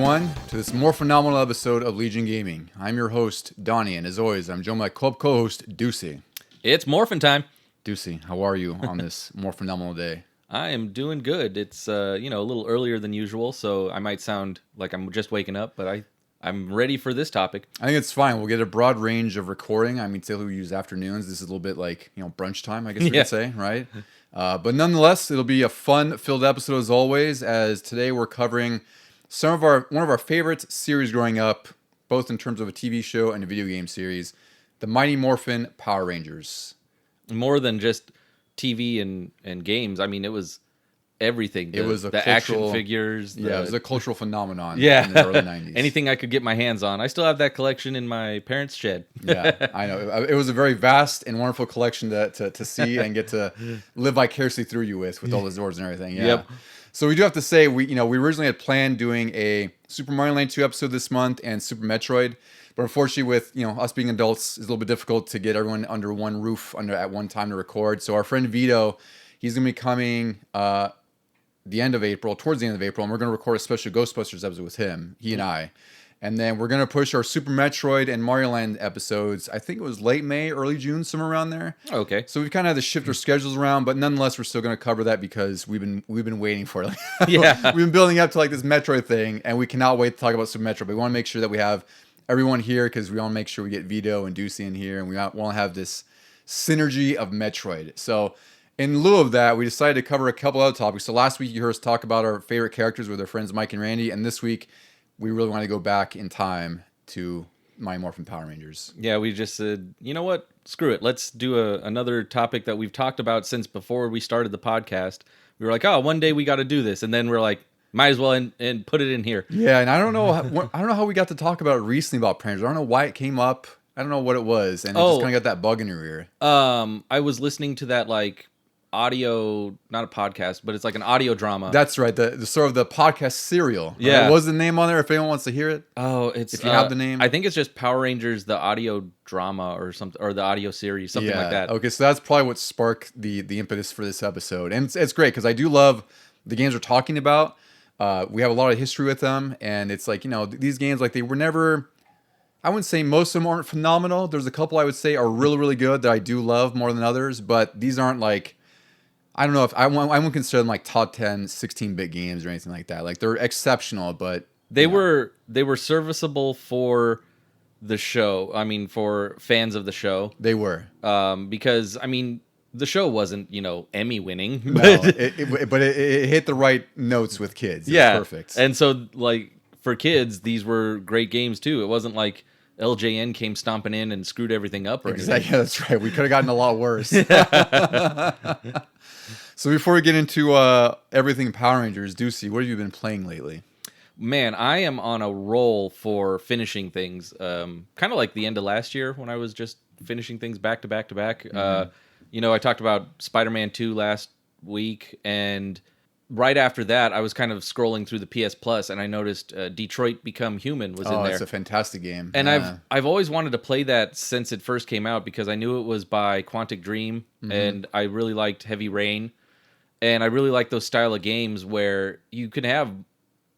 everyone, to this more phenomenal episode of Legion Gaming. I'm your host, Donnie, and as always, I'm joined by my club co-host, Deucy. It's morphin time. Deucy, how are you on this more phenomenal day? I am doing good. It's a little earlier than usual, so I might sound like I'm just waking up, but I'm ready for this topic. I think it's fine. We'll get a broad range of recording. I mean, typically we use afternoons. This is a little bit like, brunch time, I guess we could say, right? But nonetheless, it'll be a fun-filled episode as always, as today we're covering one of our favorite series growing up, both in terms of a TV show and a video game series, the Mighty Morphin Power Rangers. More than just TV and games. I mean, it was everything. It was the action figures. It was a cultural phenomenon in the early 90s. Anything I could get my hands on. I still have that collection in my parents' shed. Yeah, I know. It was a very vast and wonderful collection to see and get to live vicariously through you with all the Zords and everything. Yeah. Yep. So we do have to say, we originally had planned doing a Super Mario Land 2 episode this month and Super Metroid. But unfortunately, with us being adults, it's a little bit difficult to get everyone under one roof at one time to record. So our friend Vito, he's going to be coming towards the end of April, and we're going to record a special Ghostbusters episode with him, he and I. And then we're going to push our Super Metroid and Mario Land episodes, I think it was late May, early June, somewhere around there. Okay. So we've kind of had to shift our schedules around, but nonetheless, we're still going to cover that because we've been waiting for it. Yeah. We've been building up to this Metroid thing, and we cannot wait to talk about Super Metroid. But we want to make sure that we have everyone here because we want to make sure we get Vito and Deucy in here, and we want to have this synergy of Metroid. So in lieu of that, we decided to cover a couple other topics. So last week, you heard us talk about our favorite characters with our friends Mike and Randy, and this week, we really want to go back in time to Mighty Morphin Power Rangers. Yeah, we just said, you know what? Screw it. Let's do another topic that we've talked about since before we started the podcast. We were like, oh, one day we got to do this. And then we're like, might as well and put it in here. Yeah, and I don't know how we got to talk about it recently about Power Rangers. I don't know why it came up. I don't know what it was. And it just kind of got that bug in your ear. I was listening to that audio, not a podcast, but it's like an audio drama. That's right, the sort of the podcast serial. Yeah. What was the name on there if anyone wants to hear it? Oh, it's if you have the name. I think it's just Power Rangers, the audio drama or something, or the audio series, something like that. Okay, so that's probably what sparked the impetus for this episode. And it's great because I do love the games we're talking about. We have a lot of history with them, and it's these games, they were never, I wouldn't say most of them aren't phenomenal. There's a couple I would say are really, really good that I do love more than others, but these aren't I don't know if I wouldn't consider them top 10 16-bit games or anything like that. They're exceptional, but they were serviceable for the show. I mean, for fans of the show. They were. Because I mean, the show wasn't, Emmy winning. No, but it hit the right notes with kids. It was perfect. And so for kids, these were great games too. It wasn't like LJN came stomping in and screwed everything up or anything. Exactly. Yeah, that's right. We could have gotten a lot worse. So before we get into everything Power Rangers, Deucy, what have you been playing lately? Man, I am on a roll for finishing things. Kind of like the end of last year when I was just finishing things back to back to back. Mm-hmm. I talked about Spider-Man 2 last week, and right after that, I was kind of scrolling through the PS Plus, and I noticed Detroit Become Human was in there. Oh, it's a fantastic game. And I've always wanted to play that since it first came out because I knew it was by Quantic Dream, and I really liked Heavy Rain. And I really like those style of games where you can have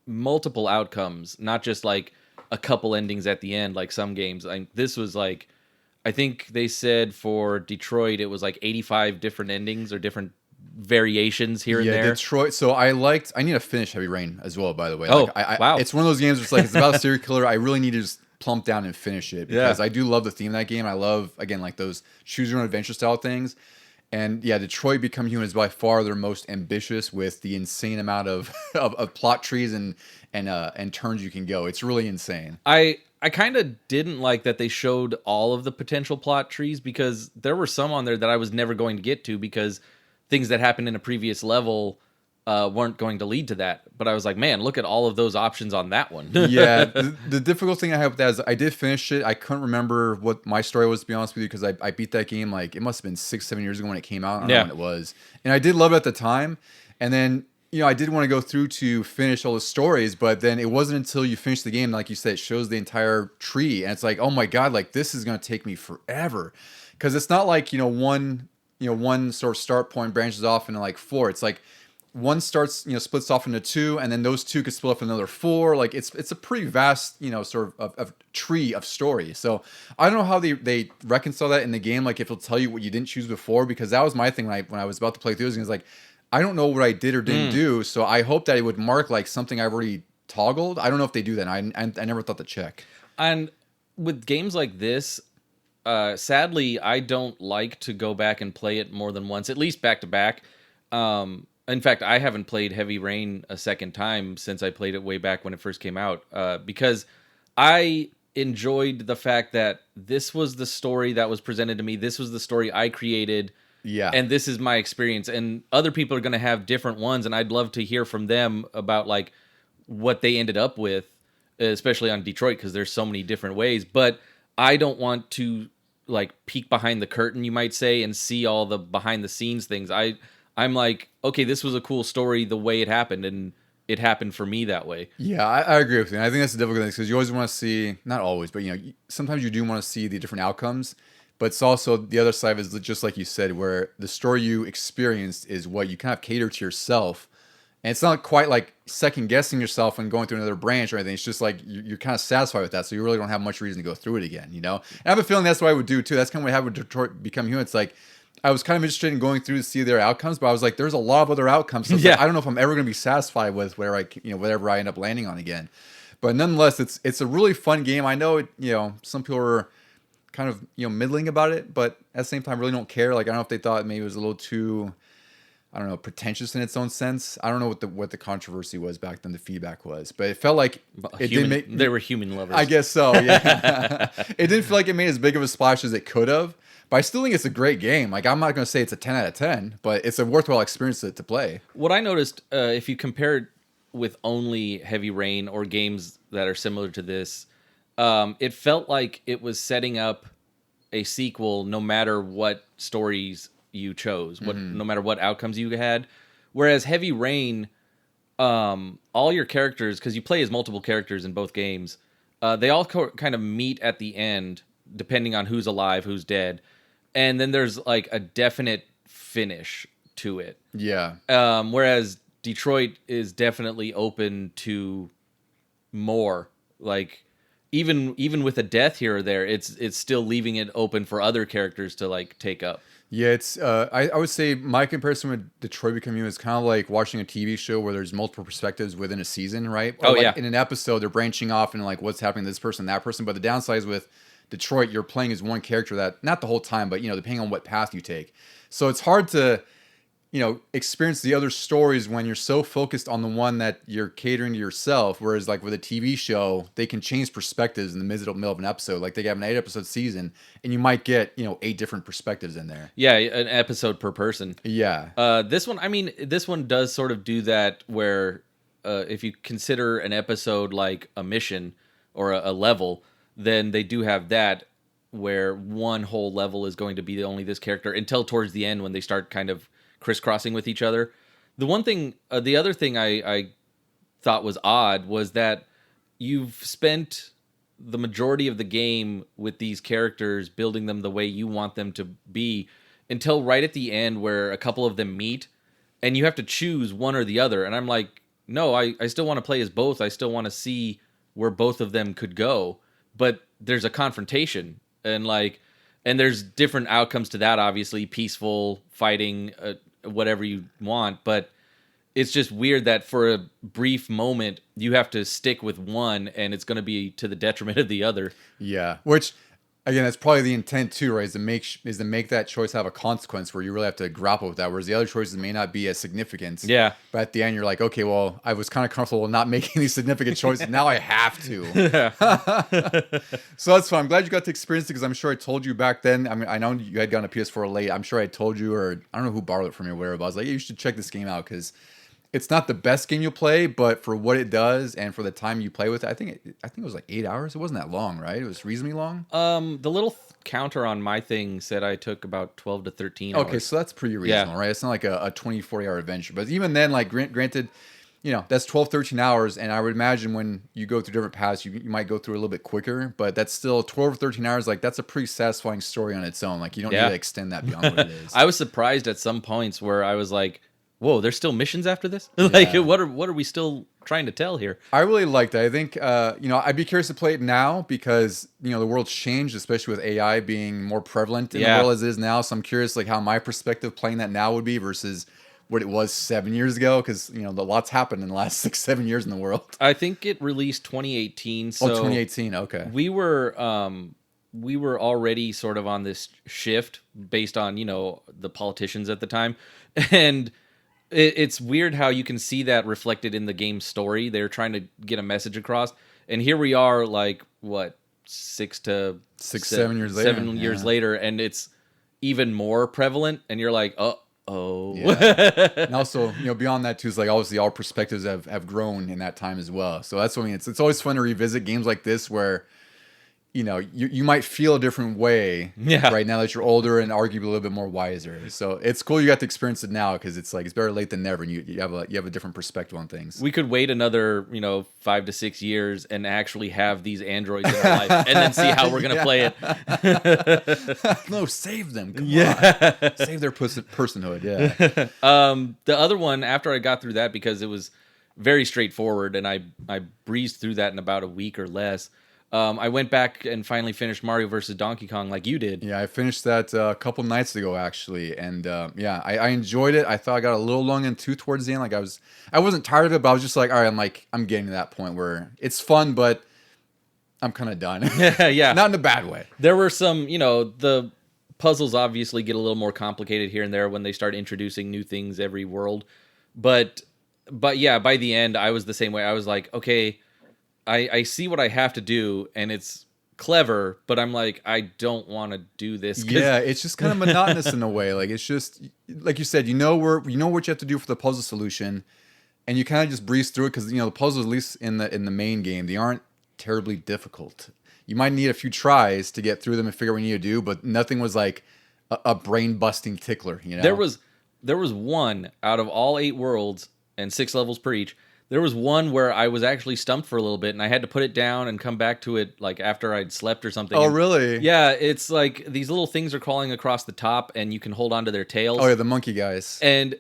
multiple outcomes, not just a couple endings at the end like some games. This was I think they said for Detroit it was 85 different endings or different variations here and there. Yeah, Detroit. So I need to finish Heavy Rain as well, by the way. Oh, wow. It's one of those games where it's about a serial killer. I really need to just plump down and finish it because I do love the theme of that game. I love, again, those choose your own adventure style things. And yeah, Detroit Become Human is by far their most ambitious with the insane amount of plot trees and turns you can go. It's really insane. I kind of didn't like that they showed all of the potential plot trees because there were some on there that I was never going to get to because things that happened in a previous level weren't going to lead to that. But I was like, man, look at all of those options on that one. Yeah, the difficult thing I have with that is I did finish it. I couldn't remember what my story was, to be honest with you, because I beat that game it must have been 6-7 years ago when it came out. I don't know when it was. And I did love it at the time. And then, I did want to go through to finish all the stories, but then it wasn't until you finish the game, like you said, it shows the entire tree. And it's oh my God, this is going to take me forever. Because it's not one sort of start point branches off into 4. It's one starts, splits off into two, and then those two could split off another four. Like it's a pretty vast, sort of tree of story. So I don't know how they reconcile that in the game. Like if it'll tell you what you didn't choose before, because that was my thing when I was about to play through this. It's like I don't know what I did or didn't do, so I hope that it would mark like something I've already toggled. I don't know if they do that. I never thought to check. And with games like this, sadly, I don't like to go back and play it more than once, at least back to back. In fact, I haven't played Heavy Rain a second time since I played it way back when it first came out, because I enjoyed the fact that this was the story that was presented to me. This was the story I created. Yeah. And this is my experience. And other people are going to have different ones, and I'd love to hear from them about like what they ended up with, especially on Detroit, because there's so many different ways. But I don't want to like peek behind the curtain, you might say, and see all the behind the scenes things. I'm like, okay, this was a cool story the way it happened, and it happened for me that way. Yeah, I agree with you. And I think that's the difficult thing, because you always want to see, not always, but sometimes you do want to see the different outcomes. But it's also the other side is just like you said, where the story you experienced is what you kind of cater to yourself. And it's not quite like second guessing yourself and going through another branch or anything. It's just like you're kind of satisfied with that, so you really don't have much reason to go through it again. And I have a feeling that's what I would do too. That's kind of what I had with Detroit Become Human. It's like I was kind of interested in going through to see their outcomes, but I was like, there's a lot of other outcomes. So Yeah. I don't know if I'm ever going to be satisfied with whatever I end up landing on again. But nonetheless, it's a really fun game. I know some people are kind of middling about it, but at the same time really don't care. Like I don't know if they thought maybe it was a little too, I don't know, pretentious in its own sense. I don't know what the controversy was back then, the feedback was, but it felt like They were human lovers. I guess so, yeah. It didn't feel like it made as big of a splash as it could have, but I still think it's a great game. Like I'm not going to say it's a 10 out of 10, but it's a worthwhile experience to play. What I noticed, if you compare it with only Heavy Rain or games that are similar to this, it felt like it was setting up a sequel no matter what stories you chose, no matter what outcomes you had. Whereas Heavy Rain, all your characters, because you play as multiple characters in both games, they all kind of meet at the end, depending on who's alive, who's dead. And then there's like a definite finish to it. Yeah. Whereas Detroit is definitely open to more. Like even with a death here or there, it's still leaving it open for other characters to like take up. Yeah, it's I would say my comparison with Detroit Become Human is kind of like watching a TV show where there's multiple perspectives within a season, right? Or yeah. In an episode, they're branching off and like what's happening to this person, that person. But the downside is with Detroit, you're playing as one character that, not the whole time, but depending on what path you take. So it's hard to experience the other stories when you're so focused on the one that you're catering to yourself. Whereas like with a TV show, they can change perspectives in the middle of an episode. Like they have an 8-episode season and you might get, 8 different perspectives in there. Yeah, an episode per person. Yeah. This one does sort of do that where if you consider an episode like a mission or a level, then they do have that where one whole level is going to be only this character until towards the end when they start kind of crisscrossing with each other. The other thing I thought was odd was that you've spent the majority of the game with these characters, building them the way you want them to be, until right at the end where a couple of them meet, and you have to choose one or the other. And I'm like, no, I still want to play as both. I still want to see where both of them could go. But there's a confrontation, and there's different outcomes to that, obviously, peaceful, fighting, whatever you want, but it's just weird that for a brief moment you have to stick with one and it's going to be to the detriment of the other. Yeah, which again, that's probably the intent too, right? Is to make that choice have a consequence where you really have to grapple with that, whereas the other choices may not be as significant. Yeah, but at the end you're like, okay, well, I was kind of comfortable not making these significant choices. Now I have to. So that's fun. I'm glad you got to experience it, because I'm sure I told you back then. I mean, I know you had gotten a PS4 late. I'm sure I told you, or I don't know who borrowed it from you or whatever, but I was like, hey, you should check this game out, because it's not the best game you'll play, but for what it does and for the time you play with it, I think it was like 8 hours. It wasn't that long, right? It was reasonably long. The little counter on my thing said I took about 12 to 13 hours. Okay, so that's pretty reasonable, right? It's not like a 24 hour adventure. But even then, like granted, that's 12, 13 hours. And I would imagine when you go through different paths, you might go through a little bit quicker. But that's still 12 or 13 hours. Like, that's a pretty satisfying story on its own. Like, you don't need to extend that beyond what it is. I was surprised at some points where I was like, whoa, there's still missions after this? Yeah. Like, what are we still trying to tell here? I really liked it. I think, I'd be curious to play it now because, the world's changed, especially with AI being more prevalent in the world as it is now. So I'm curious, like, how my perspective playing that now would be versus what it was 7 years ago. Because, a lot's happened in the last 7 years in the world. I think it released 2018. So 2018. Okay. We were already sort of on this shift based on, the politicians at the time. And it's weird how you can see that reflected in the game's story. They're trying to get a message across. And here we are, like, what, 7 years later. 7 years later, and it's even more prevalent. And you're like, oh. Yeah. And also, beyond that, too, is like, obviously, all perspectives have grown in that time as well. So that's what I mean. It's always fun to revisit games like this where, you might feel a different way right now that you're older and arguably a little bit more wiser. So it's cool you got to experience it now because it's like it's better late than never, and you have a different perspective on things. We could wait another 5 to 6 years and actually have these androids in our life, and then see how we're gonna play it. No, save them. Come on. Save their personhood. Yeah. The other one after I got through that because it was very straightforward and I breezed through that in about a week or less. I went back and finally finished Mario vs. Donkey Kong like you did. Yeah, I finished that a couple nights ago, actually. And I enjoyed it. I thought I got a little long in tooth towards the end. Like I wasn't tired of it, but I was just like, all right, I'm getting to that point where it's fun, but I'm kind of done. Yeah. Not in a bad way. There were some, the puzzles obviously get a little more complicated here and there when they start introducing new things every world. But yeah, by the end, I was the same way. I was like, okay, I see what I have to do, and it's clever, but I'm like, I don't want to do this. Yeah, it's just kind of monotonous in a way. Like it's just like you said, you know what you have to do for the puzzle solution, and you kind of just breeze through it because the puzzles, at least in the main game, they aren't terribly difficult. You might need a few tries to get through them and figure out what you need to do, but nothing was like a brain busting tickler. There was one out of all 8 worlds and 6 levels per each. There was one where I was actually stumped for a little bit, and I had to put it down and come back to it like after I'd slept or something. Oh, and, really? Yeah, it's like these little things are crawling across the top, and you can hold onto their tails. Oh, yeah, the monkey guys. And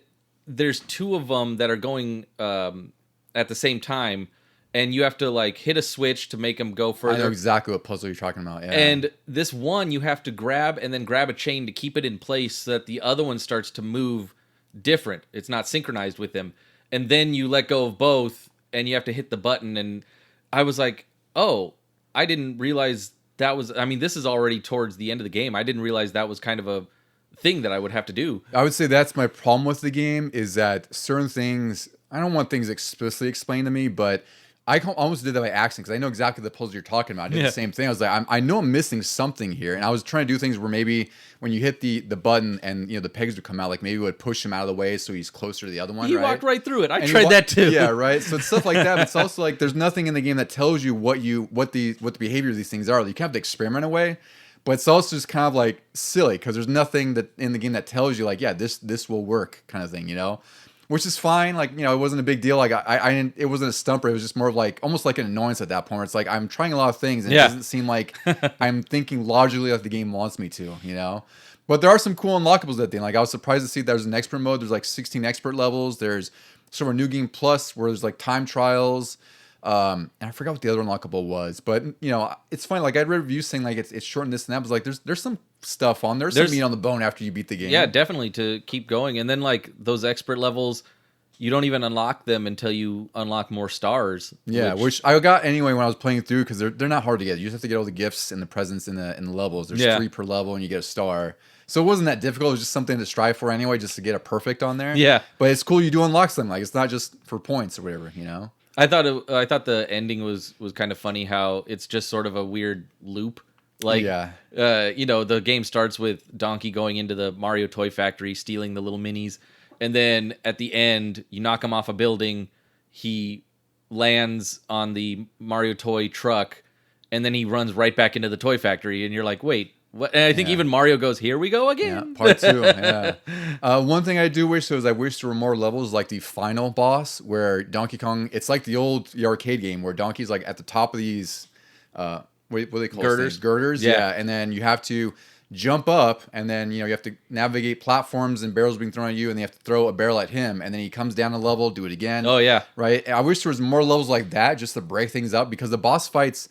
there's 2 of them that are going at the same time, and you have to like hit a switch to make them go further. I know exactly what puzzle you're talking about. Yeah. And this one you have to grab and then grab a chain to keep it in place so that the other one starts to move different. It's not synchronized with them. And then you let go of both, and you have to hit the button. And I was like, oh, I didn't realize that was... I mean, this is already towards the end of the game. I didn't realize that was kind of a thing that I would have to do. I would say that's my problem with the game, is that certain things... I don't want things explicitly explained to me, but... I almost did that by accident because I know exactly the puzzle you're talking about. I did the same thing. I was like, I know I'm missing something here, and I was trying to do things where maybe when you hit the button and the pegs would come out, like maybe it would push him out of the way so he's closer to the other one. You right? walked right through it. I tried that too. Yeah, right. So it's stuff like that. But it's also like there's nothing in the game that tells you what the behavior of these things are. You kind of have to experiment away. But it's also just kind of like silly because there's nothing that in the game that tells you like, yeah, this will work kind of thing, Which is fine, like it wasn't a big deal. Like I didn't, it wasn't a stumper. It was just more of like almost like an annoyance at that point. Where it's like I'm trying a lot of things, and it doesn't seem like I'm thinking logically like the game wants me to, But there are some cool unlockables at the end. Like I was surprised to see there's an expert mode. There's like 16 expert levels. There's sort of a new game plus where there's like time trials. And I forgot what the other unlockable was, but it's funny. Like I read reviews saying like it's short and this and that. But like there's some stuff on there's some meat on the bone after you beat the game. Yeah, definitely to keep going. And then like those expert levels, you don't even unlock them until you unlock more stars. Yeah, which I got anyway when I was playing through because they're not hard to get. You just have to get all the gifts and the presents in the levels. There's 3 per level, and you get a star. So it wasn't that difficult. It was just something to strive for anyway, just to get a perfect on there. Yeah, but it's cool you do unlock them. Like it's not just for points or whatever. I thought the ending was kind of funny. How it's just sort of a weird loop. Like, the game starts with Donkey going into the Mario toy factory, stealing the little minis. And then at the end, you knock him off a building. He lands on the Mario toy truck. And then he runs right back into the toy factory. And you're like, wait, what? And I think even Mario goes, here we go again. Yeah, part 2. Yeah. One thing I do wish is I wish there were more levels like the final boss where Donkey Kong, it's like the arcade game where Donkey's like at the top of these... what do they call girders? Girders, yeah. And then you have to jump up, and then you have to navigate platforms and barrels being thrown at you, and you have to throw a barrel at him, and then he comes down a level, do it again. Oh yeah, right. I wish there was more levels like that just to break things up, because the boss fights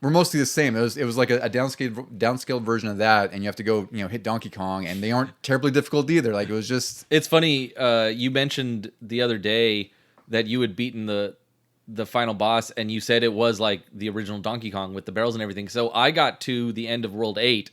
were mostly the same. It was like a downscaled version of that, and you have to go hit Donkey Kong, and they aren't terribly difficult either. Like, it was just. It's funny. You mentioned the other day that you had beaten the final boss, and you said it was like the original Donkey Kong with the barrels and everything. So I got to the end of World 8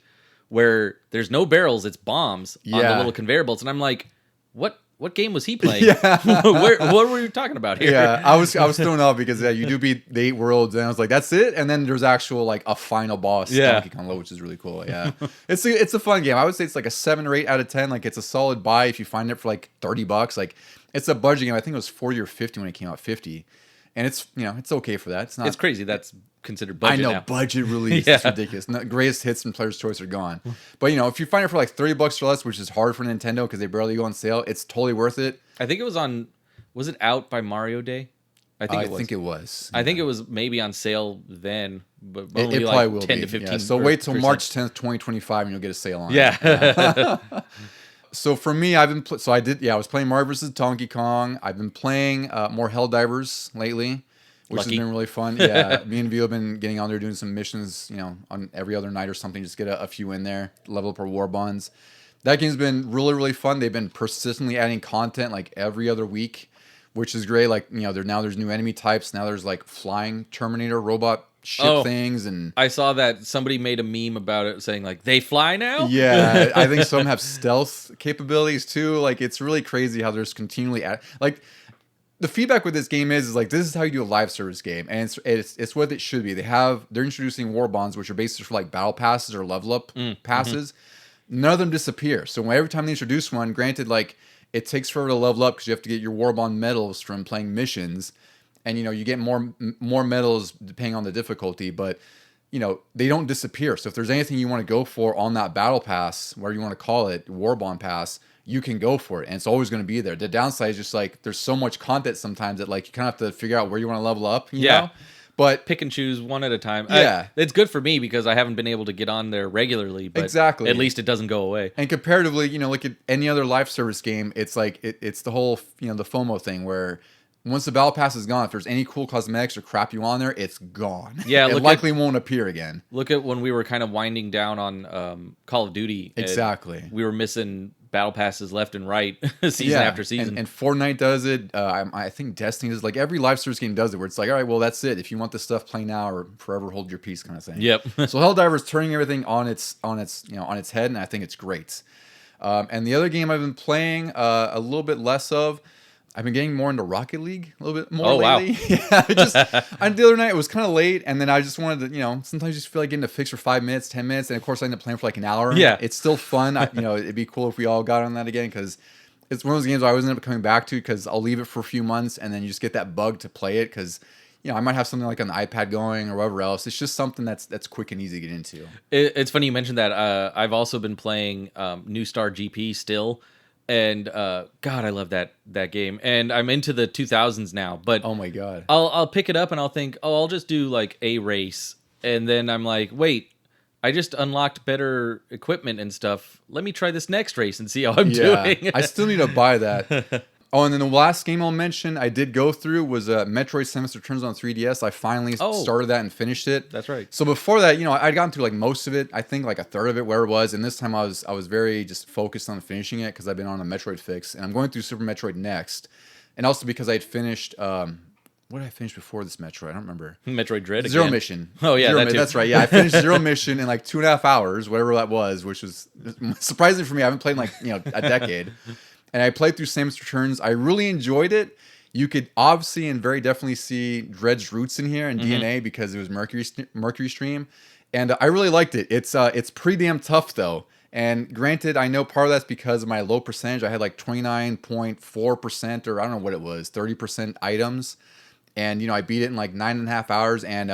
where there's no barrels, it's bombs on the little conveyor belts, and I'm like, what game was he playing? What were you talking about here? Yeah, I was thrown off because you do beat the 8 worlds, and I was like, that's it. And then there's actual like a final boss, Donkey Kong, which is really cool. Yeah, it's a fun game. I would say it's like a 7 or 8 out of 10. Like, it's a solid buy if you find it for like $30. Like, it's a budget game. I think it was 40 or 50 when it came out, 50. And it's it's okay for that. It's not. It's crazy. That's considered budget. I know, now. budget release. It's ridiculous. Greatest hits and Player's Choice are gone. But if you find it for like $30 or less, which is hard for Nintendo because they barely go on sale, it's totally worth it. I think it was on. Was it out by Mario Day? I think it was. I think it was maybe on sale then, but only it like probably will 10 be. to 15. Yeah. So wait till March 10th, 2025, and you'll get a sale on it. Yeah. So for me, I was playing Mario vs. Donkey Kong. I've been playing more Helldivers lately, which has been really fun. Yeah, me and Vio have been getting on there doing some missions, on every other night or something, just get a few in there, level up our war bonds. That game's been really, really fun. They've been persistently adding content like every other week, which is great. Like, there's new enemy types. Now there's like flying Terminator robot ship things, and I saw that somebody made a meme about it saying like, they fly now. Yeah, I think some have stealth capabilities too. Like, it's really crazy how there's continually like the feedback with this game is like, this is how you do a live service game, and it's what it should be. They're introducing war bonds, which are basically for like battle passes or level up passes. None of them disappear. So every time they introduce one, granted, like, it takes forever to level up because you have to get your war bond medals from playing missions. And, you get more medals depending on the difficulty, but, they don't disappear. So if there's anything you want to go for on that battle pass, whatever you want to call it, war bond pass, you can go for it. And it's always going to be there. The downside is just like, there's so much content sometimes that like, you kind of have to figure out where you want to level up, you know? But pick and choose one at a time. Yeah. It's good for me because I haven't been able to get on there regularly, but exactly. At least it doesn't go away. And comparatively, like at any other live service game, it's like, it's the whole, the FOMO thing where, once the battle pass is gone, if there's any cool cosmetics or crap you want on there, it's gone. Yeah, it likely won't appear again. Look at when we were kind of winding down on Call of Duty. Exactly. We were missing battle passes left and right, season after season. And Fortnite does it. I think Destiny does. Like, every live service game does it, where it's like, all right, well, that's it. If you want this stuff, play now or forever hold your peace, kind of thing. Yep. So Helldiver's turning everything on its head, and I think it's great. And the other game I've been playing a little bit less of. I've been getting more into Rocket League a little bit more lately. Wow. Yeah, the other night it was kind of late, and then I just wanted to, sometimes you just feel like getting a fix for 5 minutes, 10 minutes, and of course I end up playing for like an hour. Yeah, it's still fun. It'd be cool if we all got on that again, because it's one of those games I always end up coming back to because I'll leave it for a few months, and then you just get that bug to play it because. I might have something like on the iPad going or whatever else. It's just something that's quick and easy to get into. It's funny you mentioned that. I've also been playing New Star GP still. And God, I love that game. And I'm into the 2000s now. But oh my God, I'll pick it up and I'll think, I'll just do like a race. And then I'm like, wait, I just unlocked better equipment and stuff. Let me try this next race and see how I'm doing. I still need to buy that. Oh, and then the last game I'll mention I did go through was Metroid Samus Returns on 3DS. I finally started that and finished it. That's right. So before that, I'd gotten through like most of it. I think like a third of it where it was. And this time I was very just focused on finishing it because I've been on a Metroid fix. And I'm going through Super Metroid next. And also because I had finished... what did I finish before this Metroid? I don't remember. Metroid Dread Zero again. Mission. Oh, yeah, that's right. Yeah, I finished Zero Mission in like 2.5 hours, whatever that was, which was surprising for me. I haven't played in like, a decade. And I played through Samus Returns. I really enjoyed it. You could obviously and very definitely see Dread's roots in here and DNA because it was Mercury Stream. And I really liked it. It's pretty damn tough, though. And granted, I know part of that's because of my low percentage. I had like 29.4%, or I don't know what it was, 30% items. And, I beat it in like 9.5 hours. And,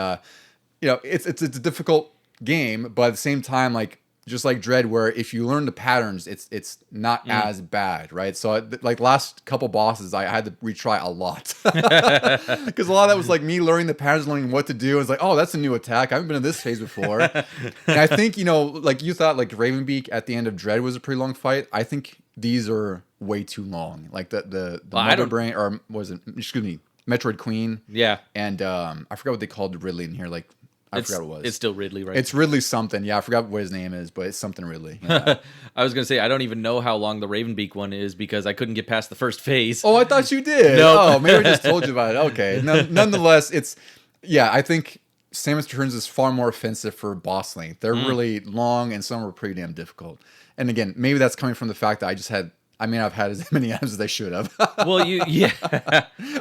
it's a difficult game. But at the same time, like, just like Dread, where if you learn the patterns, it's not as bad, right? So like last couple bosses, I had to retry a lot because a lot of that was like me learning the patterns, learning what to do. It's like, oh, that's a new attack. I haven't been in this phase before. And I think, like you thought, like Ravenbeak at the end of Dread was a pretty long fight. I think these are way too long. Like the Mother Brain, or what was it? Excuse me, Metroid Queen. Yeah, and I forgot what they called Ridley in here. Like. I forgot what it was. It's still Ridley, right? It's Ridley something. Yeah, I forgot what his name is, but it's something Ridley. Yeah. I was going to say, I don't even know how long the Ravenbeak one is because I couldn't get past the first phase. Oh, I thought you did. No. Oh, maybe I just told you about it. Okay. Nonetheless, I think Samus Returns is far more offensive for boss length. They're really long, and some are pretty damn difficult. And again, maybe that's coming from the fact that I may not have had as many items as I should have. Well, yeah.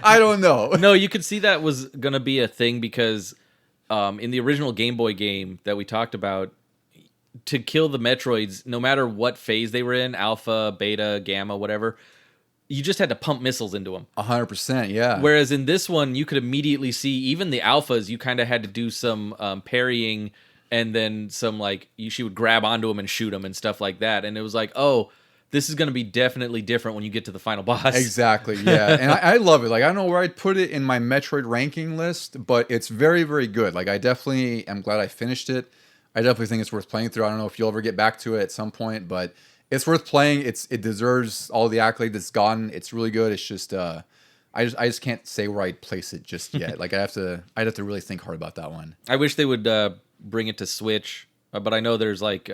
I don't know. No, you could see that was going to be a thing because in the original Game Boy game that we talked about, to kill the Metroids, no matter what phase they were in, alpha, beta, gamma, whatever, you just had to pump missiles into them. 100%, yeah. Whereas in this one, you could immediately see, even the alphas, you kind of had to do some parrying, and then some, like, she would grab onto them and shoot them and stuff like that. And it was like, oh, this is going to be definitely different when you get to the final boss. Exactly, yeah. And I love it. Like, I don't know where I'd put it in my Metroid ranking list, but it's very, very good. Like, I definitely am glad I finished it. I definitely think it's worth playing through. I don't know if you'll ever get back to it at some point, but it's worth playing. It deserves all the accolades it's gotten. It's really good. It's just I just can't say where I'd place it just yet. Like, I'd have to really think hard about that one. I wish they would bring it to Switch, but I know there's like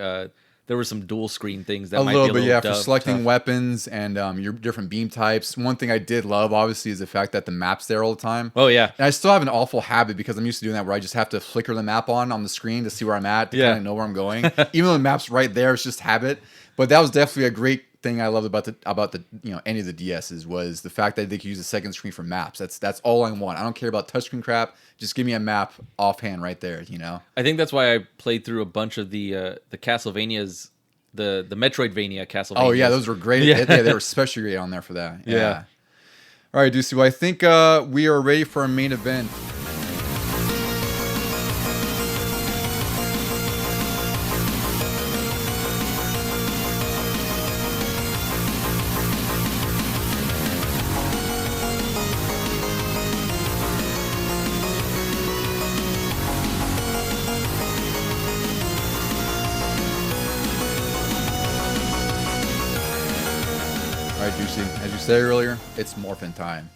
there were some dual screen things that might be a little bit, for selecting weapons and your different beam types. One thing I did love, obviously, is the fact that the map's there all the time. Oh, yeah. And I still have an awful habit because I'm used to doing that where I just have to flicker the map on the screen to see where I'm at, to kind of know where I'm going. Even though the map's right there, it's just habit. But that was definitely a great thing I loved about the any of the DSs was the fact that they could use a second screen for maps. That's all I want. I don't care about touchscreen crap. Just give me a map offhand right there, I think that's why I played through a bunch of the Castlevanias, the Metroidvania Castlevanias. Oh yeah, those were great. Yeah, they were especially great on there for that. Yeah. All right, Deucy. Well, I think we are ready for our main event. All right, Deucy, as you said earlier, it's Morphin time.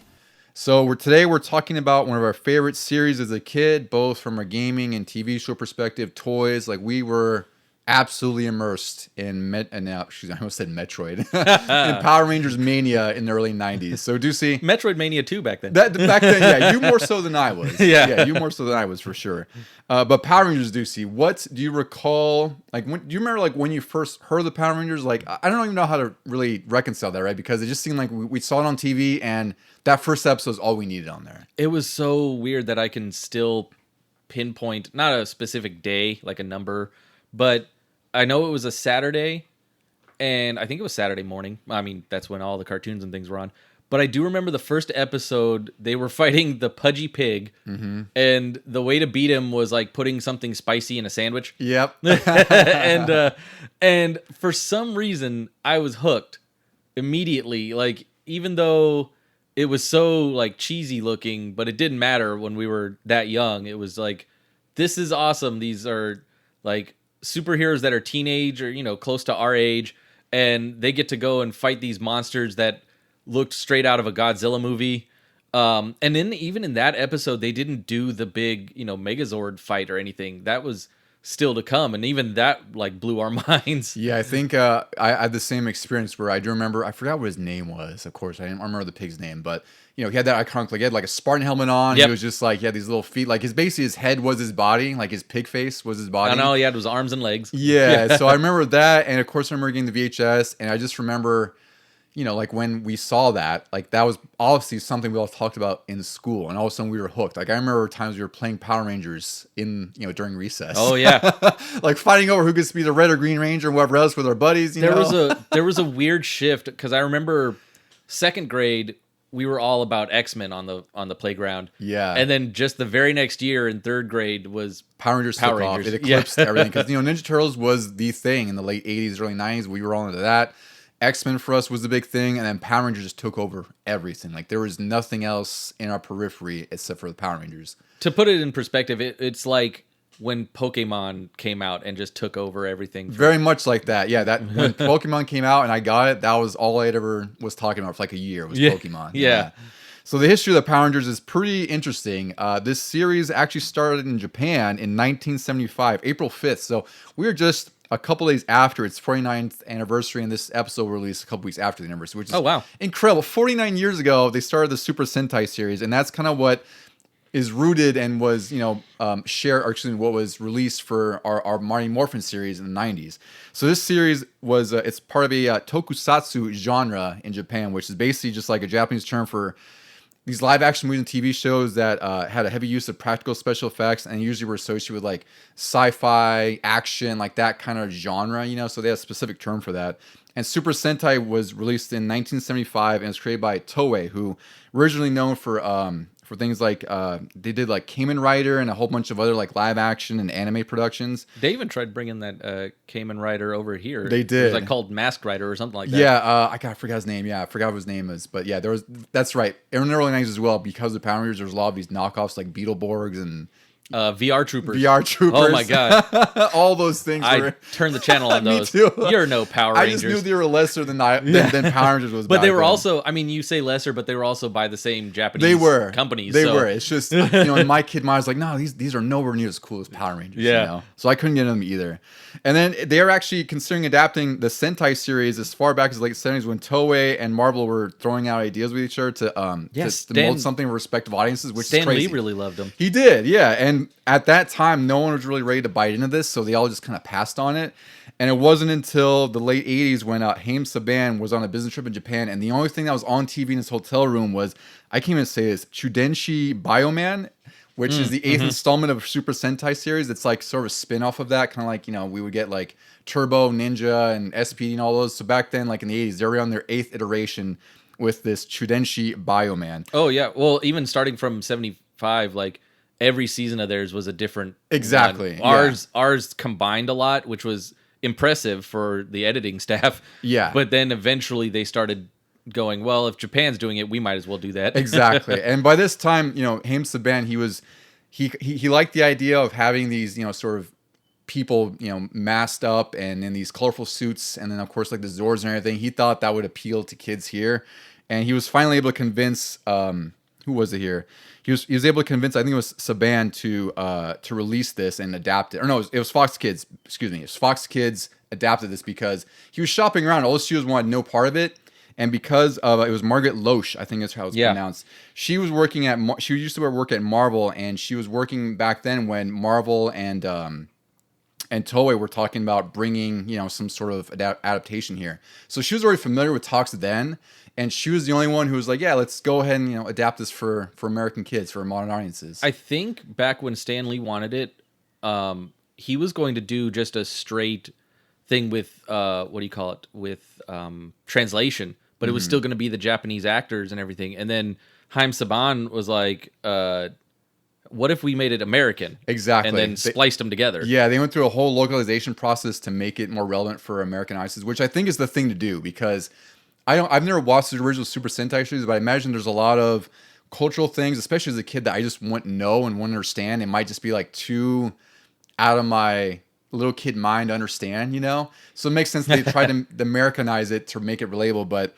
So today we're talking about one of our favorite series as a kid, both from a gaming and TV show perspective, toys. Like, we were absolutely immersed in I almost said Metroid, in Power Rangers Mania in the early 90s. So Deucy, Metroid Mania 2 back then. Back then, yeah, you more so than I was. Yeah, you more so than I was for sure. But Power Rangers, Deucy, what do you recall? Like, do you remember like when you first heard of the Power Rangers? Like, I don't even know how to really reconcile that, right? Because it just seemed like we saw it on TV, and that first episode is all we needed on there. It was so weird that I can still pinpoint not a specific day, like a number, but I know it was a Saturday, and I think it was Saturday morning. I mean, that's when all the cartoons and things were on. But I do remember the first episode, they were fighting the Pudgy Pig, and the way to beat him was like putting something spicy in a sandwich. Yep. and for some reason, I was hooked immediately. Like, even though it was so like cheesy looking, but it didn't matter when we were that young. It was like, this is awesome. These are like superheroes that are teenage or close to our age, and they get to go and fight these monsters that looked straight out of a Godzilla movie. And then even in that episode, they didn't do the big Megazord fight or anything. That was still to come, and even that like blew our minds. Yeah, I think I had the same experience where I do remember, I forgot what his name was. Of course, I didn't remember the pig's name, but he had that iconic, like, he had like a Spartan helmet on. Yep. He was just like, he had these little feet, like his head was his body, like his pig face was his body. And all he had was arms and legs. Yeah, so I remember that, and of course I remember getting the VHS, and I just remember, like when we saw that, like that was obviously something we all talked about in school, and all of a sudden we were hooked. Like, I remember times we were playing Power Rangers during recess. Oh yeah, like fighting over who gets to be the Red or Green Ranger and whatever else with our buddies. There was a weird shift because I remember second grade we were all about X-Men on the playground. Yeah. And then just the very next year in 3rd grade was Power Rangers took off. It eclipsed everything because Ninja Turtles was the thing in the late 80s, early 90s. We were all into that. X-Men for us was the big thing, and then Power Rangers just took over everything. Like there was nothing else in our periphery except for the Power Rangers. To put it in perspective, it's like when Pokemon came out and just took over everything. Very much like that. Yeah, that when Pokemon came out and I got it, that was all I ever was talking about for like a year was Pokemon. Yeah. So the history of the Power Rangers is pretty interesting. This series actually started in Japan in 1975, April 5th. So we were just a couple days after its 49th anniversary, and this episode will release a couple weeks after the anniversary, which is incredible. 49 years ago, they started the Super Sentai series, and that's kind of what is rooted and was, what was released for our Mighty Morphin series in the 90s. So this series was, it's part of a tokusatsu genre in Japan, which is basically just like a Japanese term for these live action movies and TV shows that had a heavy use of practical special effects and usually were associated with like sci-fi, action, like that kind of genre, so they had a specific term for that. And Super Sentai was released in 1975 and was created by Toei, who originally known for things like they did like Kamen Rider and a whole bunch of other like live action and anime productions. They even tried bringing that Kamen Rider over here. They did. It was like called Masked Rider or something like that. Yeah, I forgot his name. Yeah, I forgot what his name is. But yeah, that's right. In the early 90s as well, because of Power Rangers, there's a lot of these knockoffs like Beetleborgs and VR Troopers. VR Troopers. Oh my god. All those things. I turned the channel on those. Me too. You're no Power Rangers. I just knew they were lesser than Power Rangers was. But they were then. also, I mean, you say lesser, but they were also by the same Japanese companies. They were. It's just, in my kid mind, I was like, no, these are nowhere near as cool as Power Rangers. Yeah. So I couldn't get them either. And then they are actually considering adapting the Sentai series as far back as the late 70s when Toei and Marvel were throwing out ideas with each other to mold something for respective audiences, which is crazy. Stan Lee really loved them. He did, yeah. And at that time, no one was really ready to bite into this, so they all just kind of passed on it. And it wasn't until the late 80s when Haim Saban was on a business trip in Japan, and the only thing that was on TV in his hotel room was, I can't even say this, Chudenshi Bioman, which is the 8th installment of Super Sentai series. It's like sort of a spin-off of that, kind of like, we would get like Turbo, Ninja, and SPD and all those. So back then, like in the 80s, they were on their 8th iteration with this Chudenshi Bioman. Oh, yeah. Well, even starting from 75, like, every season of theirs was a different Exactly. One. Ours combined a lot, which was impressive for the editing staff. Yeah. But then eventually they started going, well, if Japan's doing it, we might as well do that. Exactly. And by this time, Haim Saban, he liked the idea of having these, sort of people, masked up and in these colorful suits, and then of course like the Zords and everything. He thought that would appeal to kids here, and he was finally able to convince who was it here? He was able to convince, I think it was Saban, to release this and adapt it. Or no, it was Fox Kids. Excuse me. It was Fox Kids adapted this because he was shopping around. All the studios wanted no part of it. And because of it was Margaret Loesch, I think that's how it's pronounced. She was working she used to work at Marvel, and she was working back then when Marvel and Toei were talking about bringing some sort of adaptation here. So she was already familiar with talks then, and she was the only one who was like, yeah, let's go ahead and adapt this for American kids, for modern audiences. I think back when Stan Lee wanted it, he was going to do just a straight thing with with translation. But it was still going to be the Japanese actors and everything. And then Haim Saban was like, what if we made it American? Exactly. And then spliced them together. Yeah, they went through a whole localization process to make it more relevant for American audiences, which I think is the thing to do, because I've never watched the original Super Sentai series, but I imagine there's a lot of cultural things, especially as a kid, that I just wouldn't know and wouldn't understand. It might just be like too out of my little kid mind to understand, so it makes sense they tried to Americanize it to make it relatable. But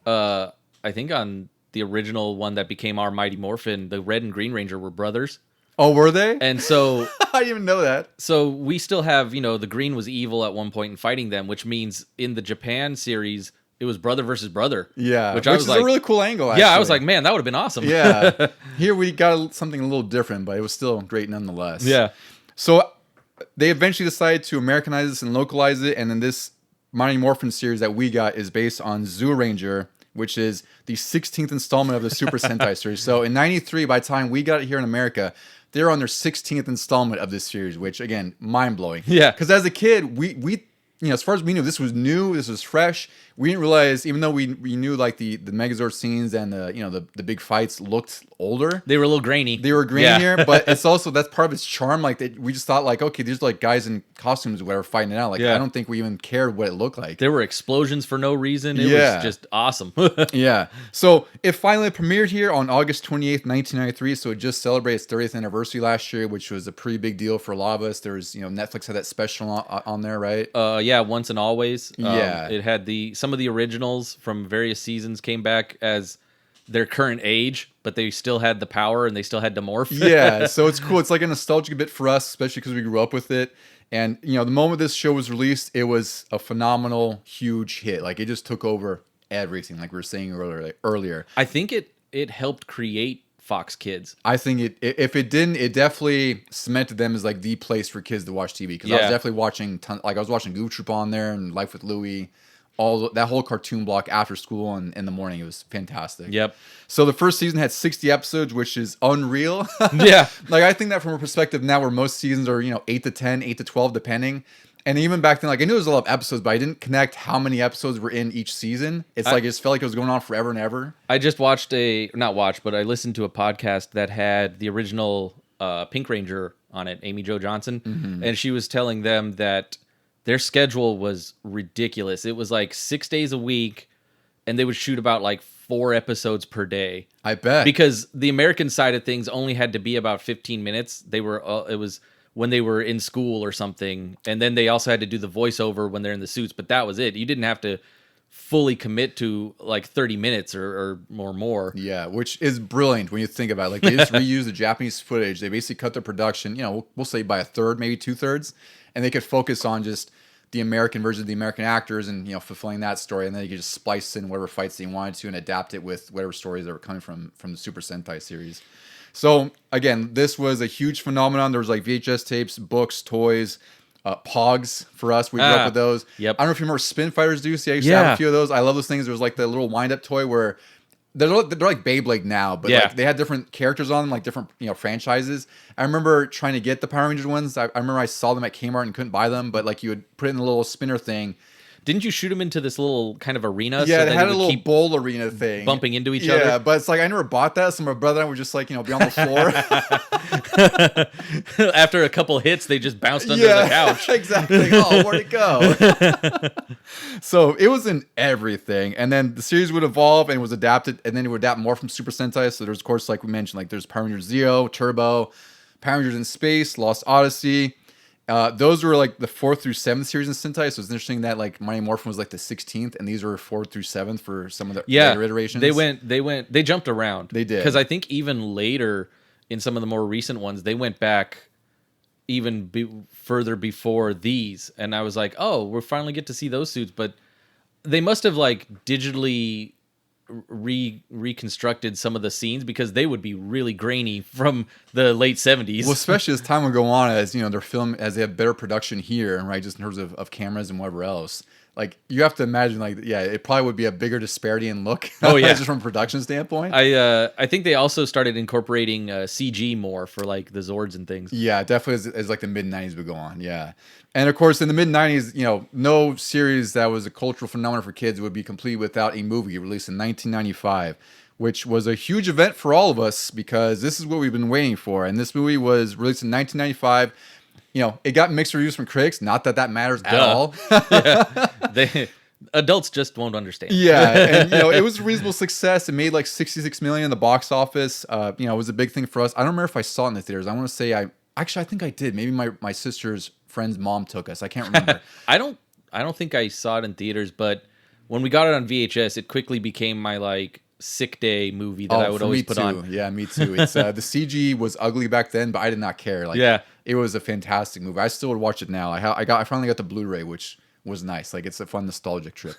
I think on the original one that became our Mighty Morphin, the Red and Green Ranger were brothers. Oh, were they? And so I didn't even know that. So we still have, the Green was evil at one point in fighting them, which means in the Japan series it was brother versus brother. Yeah, which is a really cool angle. Actually. Yeah, I was like, man, that would have been awesome. Yeah, here we got something a little different, but it was still great nonetheless. Yeah. So they eventually decided to Americanize this and localize it, and then this Mighty Morphin series that we got is based on Zoo Ranger, which is the 16th installment of the Super Sentai series. So in 93, by the time we got it here in America, they're on their 16th installment of this series, which, again, mind-blowing. Yeah. Because as a kid, we as far as we knew, this was new, this was fresh. We didn't realize, even though we knew like the Megazord scenes and the big fights looked older. They were a little grainy. They were grainier, but it's also, that's part of its charm. Like we just thought like, okay, these are like guys in costumes or whatever fighting it out. Like I don't think we even cared what it looked like. There were explosions for no reason. It was just awesome. Yeah. So it finally premiered here on August 28th, 1993. So it just celebrated its 30th anniversary last year, which was a pretty big deal for a lot of us. There was, Netflix had that special on there, right? Yeah, Once and Always. Yeah. It had some of the originals from various seasons came back as their current age, but they still had the power and they still had to morph. Yeah, so it's cool. It's like a nostalgic bit for us, especially because we grew up with it. And, the moment this show was released, it was a phenomenal, huge hit. Like, it just took over everything, like we were saying earlier. I think it helped create Fox Kids. I think if it didn't, it definitely cemented them as like the place for kids to watch TV. Because I was definitely watching, I was watching Goof Troop on there and Life with Louie. That whole cartoon block after school and in the morning. It was fantastic. Yep. So the first season had 60 episodes, which is unreal. Yeah. Like I think that from a perspective now where most seasons are, 8 to 10, 8 to 12, depending. And even back then, like I knew there was a lot of episodes, but I didn't connect how many episodes were in each season. It's like it just felt like it was going on forever and ever. I just watched but I listened to a podcast that had the original Pink Ranger on it, Amy Jo Johnson. Mm-hmm. And she was telling them that their schedule was ridiculous. It was like 6 days a week, and they would shoot about like 4 episodes per day. I bet. Because the American side of things only had to be about 15 minutes. It was when they were in school or something, and then they also had to do the voiceover when they're in the suits, but that was it. You didn't have to fully commit to like 30 minutes or more. Yeah, which is brilliant when you think about it. Like they just reuse the Japanese footage. They basically cut their production, we'll say by a third, maybe 2/3, and they could focus on just the American version of the American actors and fulfilling that story, and then you could just splice in whatever fights they wanted to and adapt it with whatever stories that were coming from the Super Sentai series. So again, this was a huge phenomenon. There was like VHS tapes, books, toys, Pogs for us. We grew up with those. Yep. I don't know if you remember Spin Fighters, Deucy. I used to have a few of those. I love those things. There was like the little wind-up toy where they're like Beyblade now, but like they had different characters on them, like different franchises. I remember trying to get the Power Rangers ones. I remember I saw them at Kmart and couldn't buy them, but like you would put it in a little spinner thing. Didn't you shoot them into this little kind of arena? Yeah, they had a little bowl arena thing. Bumping into each other? Yeah, but it's like I never bought that, so my brother and I would just like, be on the floor. After a couple hits, they just bounced under the couch. Exactly. Oh, where'd it go? So it was in everything. And then the series would evolve and it was adapted, and then it would adapt more from Super Sentai. So there's, of course, like we mentioned, like there's Power Rangers Zero, Turbo, Power Rangers in Space, Lost Odyssey. Those were like the 4th through 7th series in Sentai, so it's interesting that like Mighty Morphin was like the 16th, and these were 4th through 7th for some of the later iterations. They jumped around. They did, because I think even later in some of the more recent ones, they went back even further before these, and I was like, oh, we'll finally get to see those suits, but they must have like digitally reconstructed some of the scenes because they would be really grainy from the late 70s. Well, especially as time would go on, as their film, as they have better production here, right, just in terms of cameras and whatever else. Like you have to imagine, like it probably would be a bigger disparity in look. Oh yeah, just from a production standpoint. I think they also started incorporating CG more for like the Zords and things. Yeah, definitely as like the mid 90s would go on. Yeah. And of course, in the mid 90s, no series that was a cultural phenomenon for kids would be complete without a movie released in 1995, which was a huge event for all of us because this is what we've been waiting for. And this movie was released in 1995. It got mixed reviews from critics. Not that matters at all. Adults just won't understand. Yeah, and it was a reasonable success. It made like $66 million in the box office. It was a big thing for us. I don't remember if I saw it in the theaters. I want to say I think I did. Maybe my sister's friend's mom took us. I can't remember. I don't think I saw it in theaters, but when we got it on VHS, it quickly became my like sick day movie that I would always put on. Yeah, me too. It's the CG was ugly back then, but I did not care. Like, it was a fantastic movie. I still would watch it now. I finally got the Blu-ray, which was nice. Like it's a fun nostalgic trip,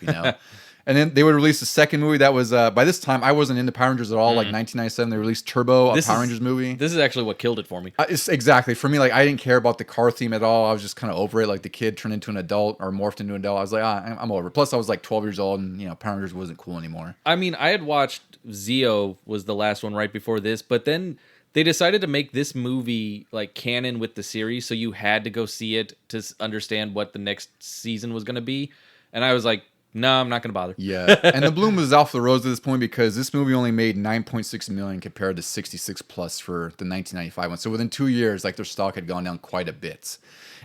And then they would release a second movie that was by this time I wasn't into Power Rangers at all. Like 1997, they released Turbo, a Power Rangers movie. This is actually what killed it for me. It's exactly for me. Like I didn't care about the car theme at all. I was just kind of over it. Like the kid turned into an adult or morphed into an adult. I was like, I'm over it. Plus, I was like 12 years old, and Power Rangers wasn't cool anymore. I mean, I had watched Zeo was the last one right before this, but then they decided to make this movie like canon with the series, so you had to go see it to understand what the next season was going to be. And I was like, no, I'm not going to bother. Yeah, and the bloom was off the rose at this point because this movie only made 9.6 million compared to 66 plus for the 1995 one. So within 2 years, like their stock had gone down quite a bit.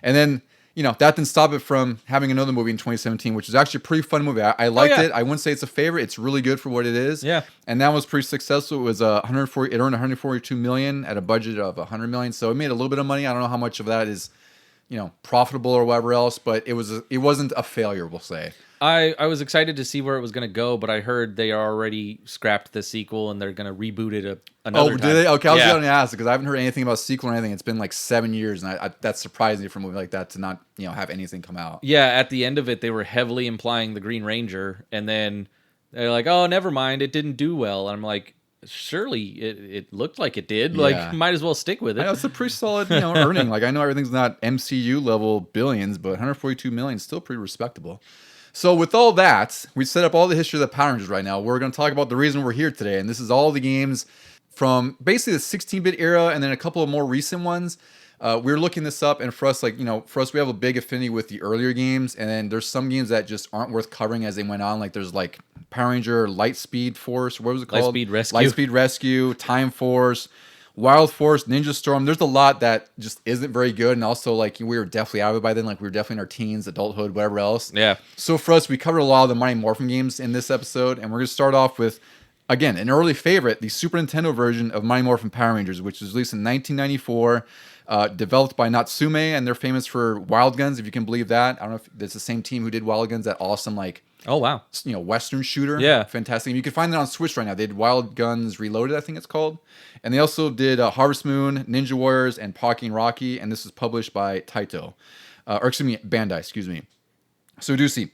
And then, that didn't stop it from having another movie in 2017, which is actually a pretty fun movie. I liked it. I wouldn't say it's a favorite. It's really good for what it is. Yeah. And that was pretty successful. It was it earned 142 million at a budget of 100 million. So it made a little bit of money. I don't know how much of that is, profitable or whatever else, but it wasn't a failure, we'll say. I was excited to see where it was going to go, but I heard they already scrapped the sequel and they're going to reboot it another time. Oh, did they? Okay, I was going to ask because I haven't heard anything about sequel or anything. It's been like 7 years, and that's surprising for a movie like that to not have anything come out. Yeah, at the end of it, they were heavily implying the Green Ranger, and then they're like, "Oh, never mind, it didn't do well." And I'm like, "Surely it looked like it did. Like, might as well stick with it." I know it's a pretty solid earning. Like I know everything's not MCU level billions, but 142 million is still pretty respectable. So with all that, we set up all the history of the Power Rangers right now. We're going to talk about the reason we're here today. And this is all the games from basically the 16-bit era and then a couple of more recent ones. We were looking this up, and for us, we have a big affinity with the earlier games. And then there's some games that just aren't worth covering as they went on. Like there's like Power Ranger Lightspeed Force. What was it called? Lightspeed Rescue, Time Force, Wild Force, Ninja Storm. There's a lot that just isn't very good, and also like we were definitely out of it by then. Like we were definitely in our teens, adulthood, whatever else. Yeah. So for us, we covered a lot of the Mighty Morphin games in this episode, and we're gonna start off with, again, an early favorite, the Super Nintendo version of Mighty Morphin Power Rangers, which was released in 1994, developed by Natsume, and they're famous for Wild Guns, if you can believe that. I don't know if it's the same team who did Wild Guns, that awesome oh wow, Western shooter. Yeah, fantastic. You can find it on Switch right now. They did Wild Guns Reloaded, I think it's called, and they also did Harvest Moon, Ninja Warriors, and Pocky and Rocky. And this was published by Bandai. Excuse me. So Deucy,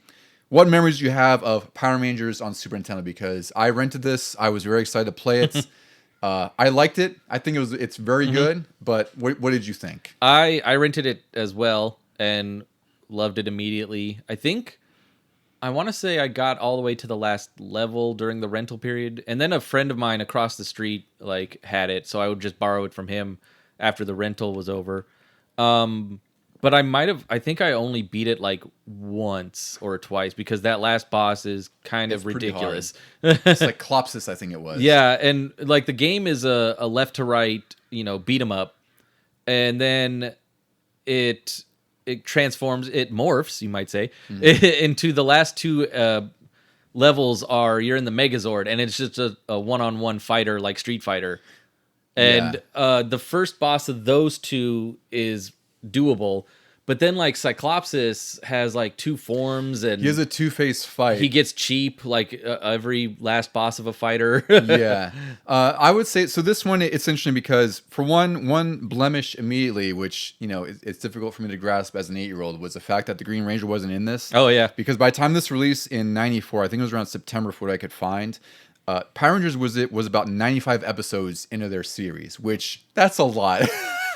what memories do you have of Power Rangers on Super Nintendo? Because I rented this, I was very excited to play it. I liked it. I think it's very good. But what did you think? I rented it as well and loved it immediately. I want to say I got all the way to the last level during the rental period, and then a friend of mine across the street had it, so I would just borrow it from him after the rental was over. But I think I only beat it once or twice because that last boss is kind of ridiculous. It's like Clopsis, I think it was. Yeah, and the game is a left to right, beat 'em up, and then it transforms, it morphs, you might say, into the last two levels you're in the Megazord, and it's just a one-on-one fighter like Street Fighter. And the first boss of those two is doable, but then Cyclopsis has two forms, and he has a two-face fight. He gets cheap every last boss of a fighter. Yeah. I would say, so this one, it's interesting because for one blemish immediately, which, it's difficult for me to grasp as an 8-year-old, was the fact that the Green Ranger wasn't in this. Oh, yeah. Because by the time this released in 94, I think it was around September for what I could find, Power Rangers was about 95 episodes into their series, which that's a lot.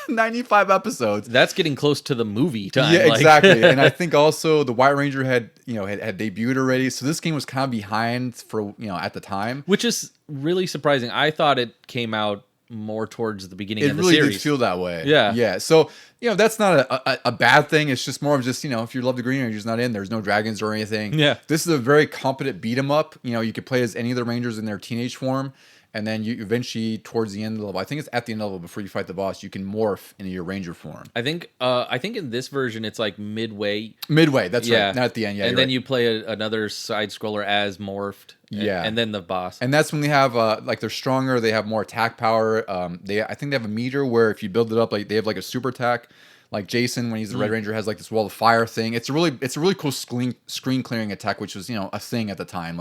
95 episodes. That's getting close to the movie time. Yeah, exactly. And I think also the White Ranger had debuted already, so this game was kind of behind for at the time, which is really surprising. I thought it came out more towards the beginning of the series. It really did series. feel that way. Yeah. So that's not a bad thing. It's just more of just if you love the Green Ranger's not in, there's no dragons or anything. Yeah. This is a very competent beat 'em up. You could play as any of the Rangers in their teenage form. And then you eventually, towards the end of the level, I think it's at the end of the level before you fight the boss, you can morph into your Ranger form. I think in this version it's midway. Midway, that's right. Not at the end. Yeah, and then you play another side scroller as morphed. And then the boss. And that's when they have they're stronger. They have more attack power. I think they have a meter where if you build it up, they have a super attack. Like Jason, when he's the Red Ranger, has this wall of fire thing. It's a really cool screen clearing attack, which was a thing at the time.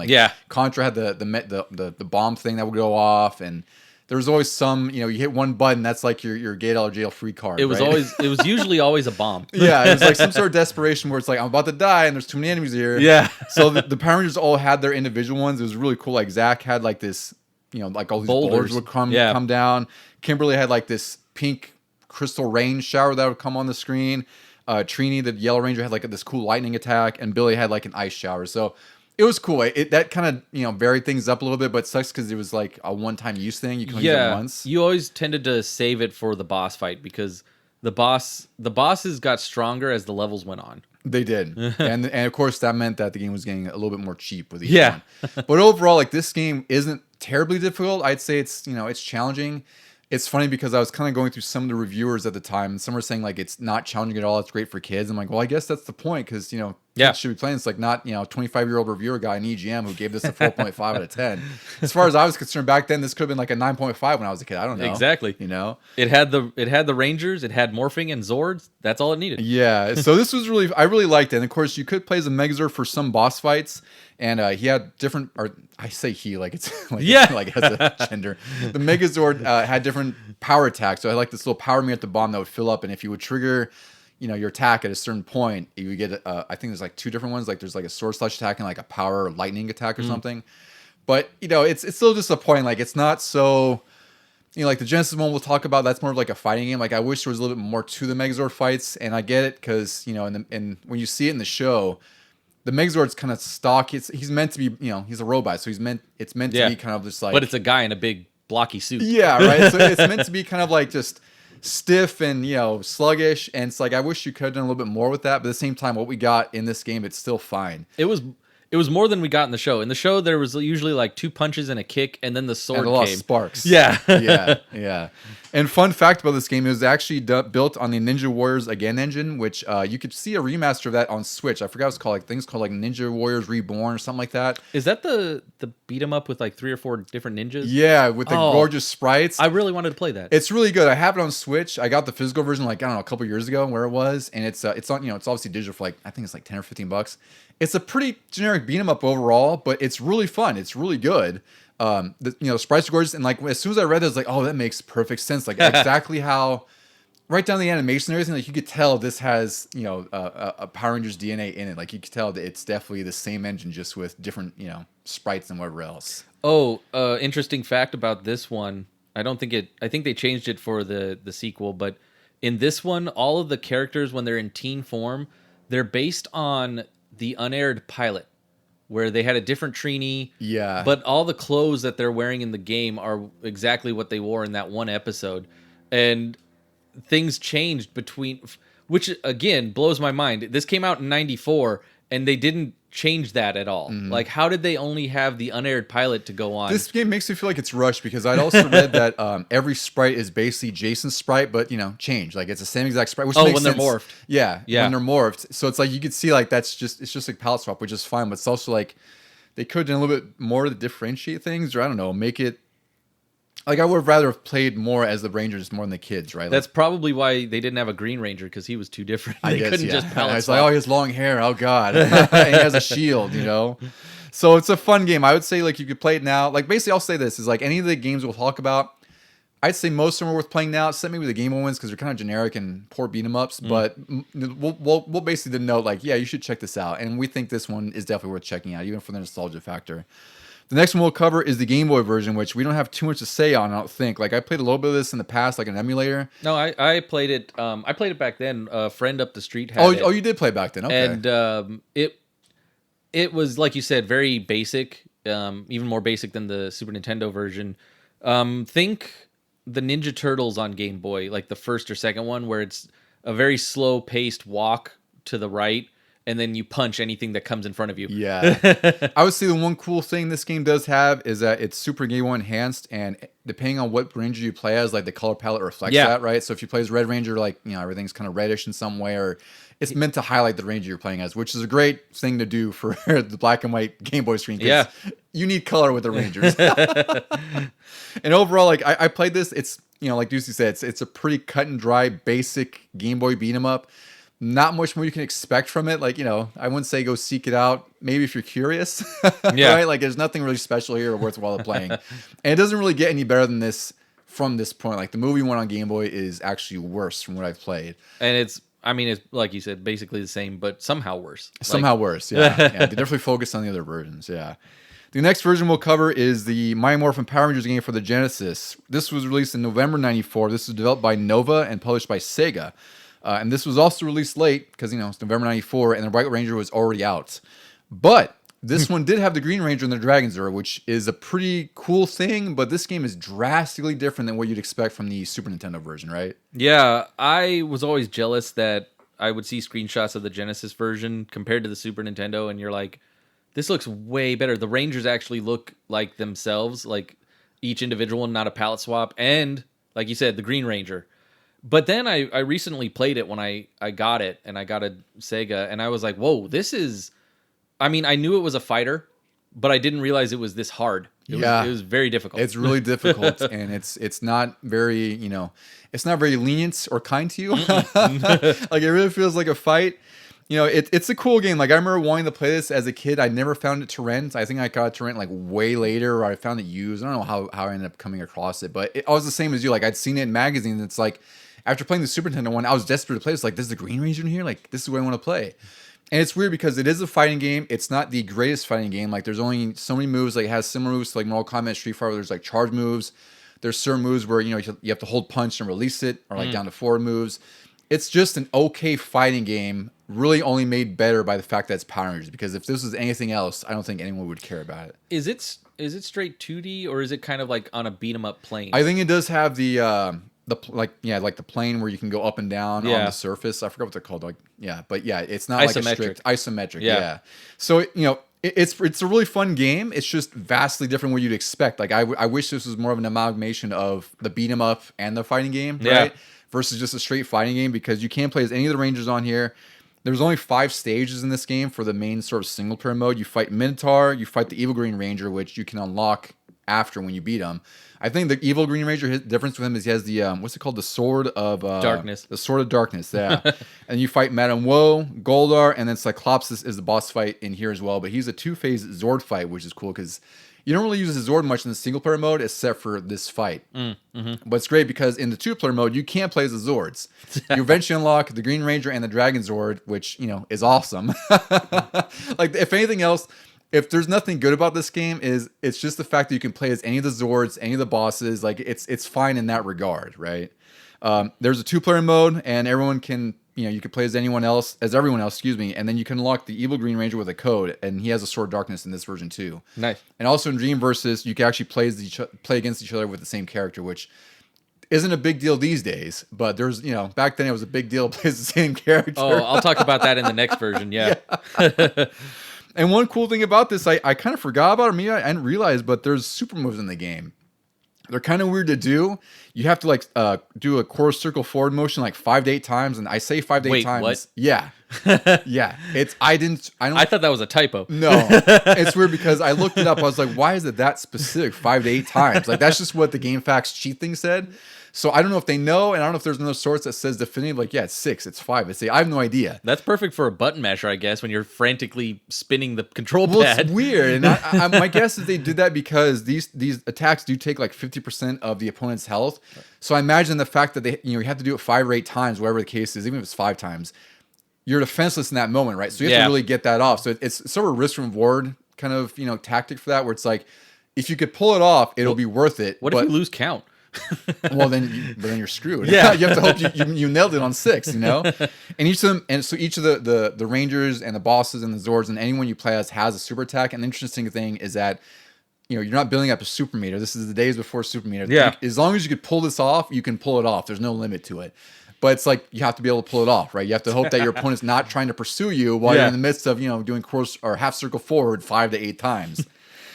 Contra had the bomb thing that would go off, and there was always some you hit one button, that's your get out of jail free card. It was usually always a bomb. Yeah, it was some sort of desperation where it's I'm about to die and there's too many enemies here. Yeah. So the Power Rangers all had their individual ones. It was really cool. Zach had this all these boulders would come down. Kimberly had this pink crystal rain shower that would come on the screen. Trini, the Yellow Ranger, had this cool lightning attack, and Billy had an ice shower. So It was cool. That kind of varied things up a little bit, but it sucks because it was like a one-time use thing. You can only use it once. You always tended to save it for the boss fight because the bosses got stronger as the levels went on. They did, and of course that meant that the game was getting a little bit more cheap with each one. But overall, like this game isn't terribly difficult. I'd say it's it's challenging. It's funny because I was kind of going through some of the reviewers at the time, and some were saying like it's not challenging at all. It's great for kids. I'm like, well, I guess that's the point because kids should be playing. It's like not 25-year-old reviewer guy in EGM who gave this a 4.5 out of 10. As far as I was concerned back then, this could have been like a 9.5 when I was a kid. I don't know exactly. It had the Rangers, it had morphing and Zords. That's all it needed. Yeah. So this was I really liked it. And of course, you could play as a Megazord for some boss fights. And he had different, or I say he like it's like like it has a gender. The Megazord had different power attacks. So I had like this little power meter at the bottom that would fill up, and if you would trigger, your attack at a certain point, you would get. I think there's like two different ones. Like there's like a sword slash attack and like a power lightning attack or something. But it's still disappointing. Like it's not so. Like the Genesis one we'll talk about, that's more of like a fighting game. Like I wish there was a little bit more to the Megazord fights, and I get it because and when you see it in the show. The Megazord's kind of stock. He's meant to be, he's a robot, so it's meant to be kind of just like. But it's a guy in a big blocky suit. Yeah, right. So it's meant to be kind of like just stiff and sluggish, and it's like I wish you could have done a little bit more with that. But at the same time, what we got in this game, it's still fine. It was more than we got in the show. In the show, there was usually like 2 punches and a kick, and then the sword and a lot came. Of sparks. Yeah, yeah. And fun fact about this game, it was actually built on the Ninja Warriors Again engine, which you could see a remaster of that on Switch. I forgot what it's called. Like things called like Ninja Warriors Reborn or something like that. Is that the beat 'em up with like 3 or 4 different ninjas? Yeah, with the gorgeous sprites. I really wanted to play that. It's really good. I have it on Switch. I got the physical version like I don't know a couple years ago where it was, and it's on it's obviously digital for like I think it's like $10 or $15. It's a pretty generic beat 'em up overall, but it's really fun. It's really good. The sprites are gorgeous, and like as soon as I read it, I was like, oh, that makes perfect sense. Like exactly how, right down the animation and everything. Like you could tell this has a Power Rangers DNA in it. Like you could tell that it's definitely the same engine, just with different sprites and whatever else. Oh, interesting fact about this one. I think they changed it for the sequel, but in this one, all of the characters when they're in teen form, they're based on the unaired pilot, where they had a different Trini. Yeah. But all the clothes that they're wearing in the game are exactly what they wore in that one episode. And things changed between, which again blows my mind. This came out in 94 and they didn't change that at all. Mm-hmm. Like, how did they only have the unaired pilot to go on? This game makes me feel like it's rushed because I'd also read that every sprite is basically Jason's sprite, but changed. Like it's the same exact sprite. Which makes when sense. They're morphed. Yeah, when they're morphed. So it's like you could see like it's just like palette swap, which is fine. But it's also like they could have done a little bit more to differentiate things, or I don't know, make it. Like I would have rather have played more as the Rangers more than the kids, right? That's probably why they didn't have a Green Ranger, because he was too different. They couldn't just palette It's like, oh, he has long hair. Oh God, and he has a shield, So it's a fun game. I would say like you could play it now. Like basically, I'll say this is like any of the games we'll talk about. I'd say most of them are worth playing now, except maybe the Game Boy ones because they're kind of generic and poor beat 'em ups. But we'll basically denote like, yeah, you should check this out, and we think this one is definitely worth checking out, even for the nostalgia factor. The next one we'll cover is the Game Boy version, which we don't have too much to say on, I don't think. Like, I played a little bit of this in the past, like an emulator. No, I played it. I played it back then. A friend up the street had it. Oh, you did play it back then. Okay. And it was, like you said, very basic, even more basic than the Super Nintendo version. Think the Ninja Turtles on Game Boy, like the first or second one, where it's a very slow-paced walk to the right, and then you punch anything that comes in front of you. Yeah. I would say the one cool thing this game does have is that it's Super Game Boy enhanced, and depending on what Ranger you play as, like the color palette reflects that, right? So if you play as Red Ranger, like, everything's kind of reddish in some way, or it's meant to highlight the Ranger you're playing as, which is a great thing to do for the black and white Game Boy screen. Yeah. You need color with the Rangers. And overall, like, I played this, it's, like Deucy said, it's a pretty cut and dry, basic Game Boy beat 'em up. Not much more you can expect from it. Like, I wouldn't say go seek it out. Maybe if you're curious, right? Like, there's nothing really special here or worthwhile playing. And it doesn't really get any better than this from this point. Like, the movie one on Game Boy is actually worse from what I've played. And it's like you said, basically the same, but somehow worse. Worse, yeah. They definitely focus on the other versions, yeah. The next version we'll cover is the Mighty Morphin Power Rangers game for the Genesis. This was released in November 94. This was developed by Nova and published by Sega. And this was also released late because, it's November 94 and the White Ranger was already out. But This one did have the Green Ranger and the Dragon Zord, which is a pretty cool thing, but this game is drastically different than what you'd expect from the Super Nintendo version, right? Yeah, I was always jealous that I would see screenshots of the Genesis version compared to the Super Nintendo, and you're like, this looks way better. The Rangers actually look like themselves, like each individual one, not a palette swap. And, like you said, the Green Ranger. But then I recently played it when I got it, and I got a Sega, and I was like, whoa, this is... I mean, I knew it was a fighter, but I didn't realize it was this hard. It was very difficult. It's really difficult, and it's not very, it's not very lenient or kind to you. Like, it really feels like a fight. It's a cool game. Like, I remember wanting to play this as a kid. I never found it to rent. I think I got it to rent like way later, or I found it used. I don't know how I ended up coming across it, but I was the same as you. Like, I'd seen it in magazines. It's like, after playing the Super Nintendo one, I was desperate to play. It's like, there's the Green Ranger in here? Like, this is what I want to play. And it's weird because it is a fighting game. It's not the greatest fighting game. Like, there's only so many moves. Like, it has similar moves to like Mortal Kombat, Street Fighter. There's like charge moves. There's certain moves where, you have to hold punch and release it, or like down to forward moves. It's just an okay fighting game, really only made better by the fact that it's Power Rangers. Because if this was anything else, I don't think anyone would care about it. Is it straight 2D, or is it kind of like on a beat 'em up plane? I think it does have the the plane where you can go up and down on the surface. I forgot what they're called. It's not like a strict isometric. Yeah. So it's a really fun game. It's just vastly different what you'd expect. Like, I wish this was more of an amalgamation of the beat 'em up and the fighting game, right? Versus just a straight fighting game, because you can't play as any of the Rangers on here. There's only 5 stages in this game for the main sort of single player mode. You fight Minotaur, you fight the Evil Green Ranger, which you can unlock after when you beat him. I think the Evil Green Ranger, his difference with him is he has the what's it called, the Sword of Darkness. The Sword of Darkness, yeah. And you fight Madame Woe, Goldar, and then Cyclops is the boss fight in here as well. But he's a 2-phase Zord fight, which is cool because you don't really use the Zord much in the single player mode except for this fight. But it's great because in the 2-player mode you can't play as the Zords. You eventually unlock the Green Ranger and the Dragon Zord, which is awesome. Like, if anything else, if there's nothing good about this game, it's just the fact that you can play as any of the Zords, any of the bosses. Like, it's fine in that regard, right? There's a 2-player mode, and everyone can, you can play as everyone else, and then you can unlock the Evil Green Ranger with a code, and he has a Sword of Darkness in this version too. Nice. And also in Dream Versus, you can actually play against each other with the same character, which isn't a big deal these days, but there's, back then it was a big deal to play as the same character. Oh, I'll talk about that in the next version, yeah. And one cool thing about this, I kind of forgot about, or maybe I didn't realize, but there's super moves in the game. They're kind of weird to do. You have to do a core circle forward motion like 5 to 8 times, and I say 5 to 8 times. What? Yeah, yeah. I thought that was a typo. No, it's weird because I looked it up. I was like, why is it that specific? 5 to 8 times. Like, that's just what the GameFAQs cheat thing said. So I don't know if they know, and I don't know if there's another source that says definitive, like, yeah, it's 6, it's 5. I have no idea. That's perfect for a button masher, I guess, when you're frantically spinning the control pad. Well, it's weird, and my guess is they did that because these attacks do take like 50% of the opponent's health. So I imagine the fact that you have to do it 5 or 8 times, whatever the case is, even if it's 5 times, you're defenseless in that moment, right? So you have to really get that off. So it's sort of a risk reward kind of tactic for that, where it's like, if you could pull it off, it'll be worth it. What if you lose count? Well, then you're screwed. Yeah, you have to hope you nailed it on 6. And each of them, and so each of the Rangers and the bosses and the Zords and anyone you play as has a super attack. And the interesting thing is that you're not building up a super meter. This is the days before super meter. Yeah. As long as you could pull this off, you can pull it off. There's no limit to it. But it's like you have to be able to pull it off, right? You have to hope that your opponent's not trying to pursue you while you're in the midst of doing course or half circle forward 5 to 8 times.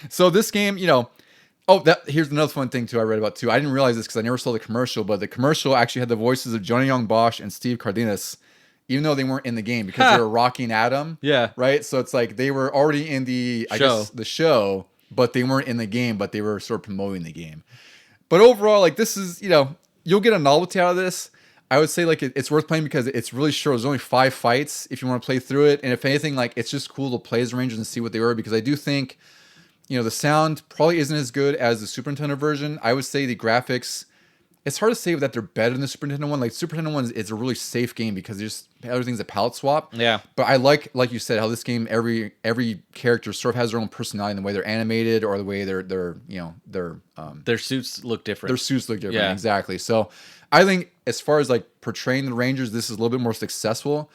So this game, here's another fun thing too I read about too. I didn't realize this because I never saw the commercial, but the commercial actually had the voices of Johnny Young Bosch and Steve Cardenas, even though they weren't in the game because they were rocking Adam. Yeah. Right? So it's like they were already in the show, but they weren't in the game, but they were sort of promoting the game. But overall, like, this is, you'll get a novelty out of this. I would say, like, it's worth playing because it's really short. There's only 5 fights if you want to play through it. And if anything, like, it's just cool to play as Rangers and see what they were, because I do think the sound probably isn't as good as the Super Nintendo version. I would say the graphics, it's hard to say that they're better than the Super Nintendo one. Like, Super Nintendo one is a really safe game because everything's a palette swap. Yeah. But I like you said, how this game, every character sort of has their own personality in the way they're animated or the way their suits look different. Their suits look different. Yeah. Exactly. So I think as far as like portraying the Rangers, this is a little bit more successful.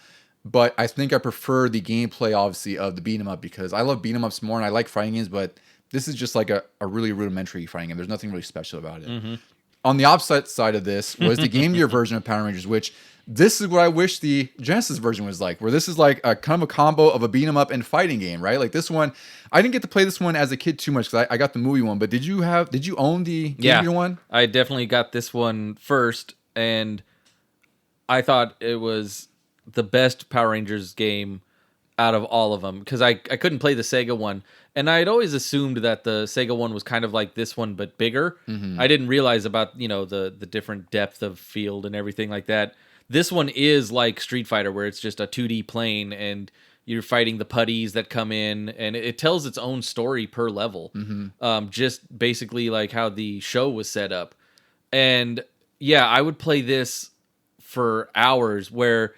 but I think I prefer the gameplay, obviously, of the beat 'em up because I love beat 'em ups more and I like fighting games, but this is just like a really rudimentary fighting game. There's nothing really special about it. On the opposite side of this was the Game Gear version of Power Rangers, which this is what I wish the Genesis version was like, where this is like a kind of a combo of a beat 'em up and fighting game, right? Like this one, I didn't get to play this one as a kid too much because I got the movie one, but did you own the Game Gear one? I definitely got this one first, and I thought it was the best Power Rangers game out of all of them because I couldn't play the Sega one, and I had always assumed that the Sega one was kind of like this one but bigger. I didn't realize about the different depth of field and everything like that. This one is like Street Fighter, where it's just a 2D plane and you're fighting the putties that come in, and it tells its own story per level. Just basically like how the show was set up. And yeah, I would play this for hours, where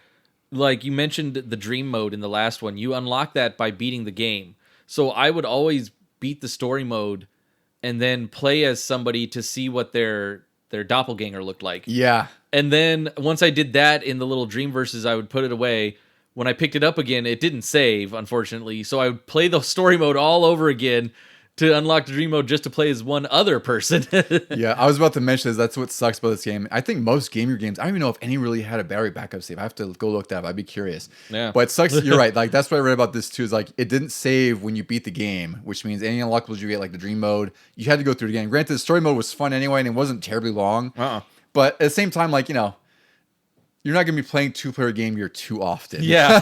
like you mentioned the dream mode in the last one, you unlock that by beating the game. So I would always beat the story mode and then play as somebody to see what their doppelganger looked like. Yeah. And then once I did that in the little dream verses, I would put it away. When I picked it up again, it didn't save, unfortunately. So I would play the story mode all over again to unlock the dream mode just to play as one other person. Yeah, I was about to mention this. That's what sucks about this game. I think most Game Gear games, I don't even know if any really had a battery backup save. I have to go look that up. I'd be curious. Yeah. But it sucks. You're right. Like that's what I read about this too. Is like it didn't save when you beat the game, which means any unlockables you get, like the dream mode, you had to go through it again. Granted, the story mode was fun anyway, and it wasn't terribly long. But at the same time, like you're not going to be playing two-player Game Gear too often. Yeah.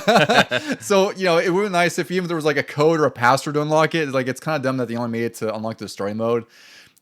So, it would be nice if even if there was like a code or a password to unlock it. Like, it's kind of dumb that they only made it to unlock the story mode.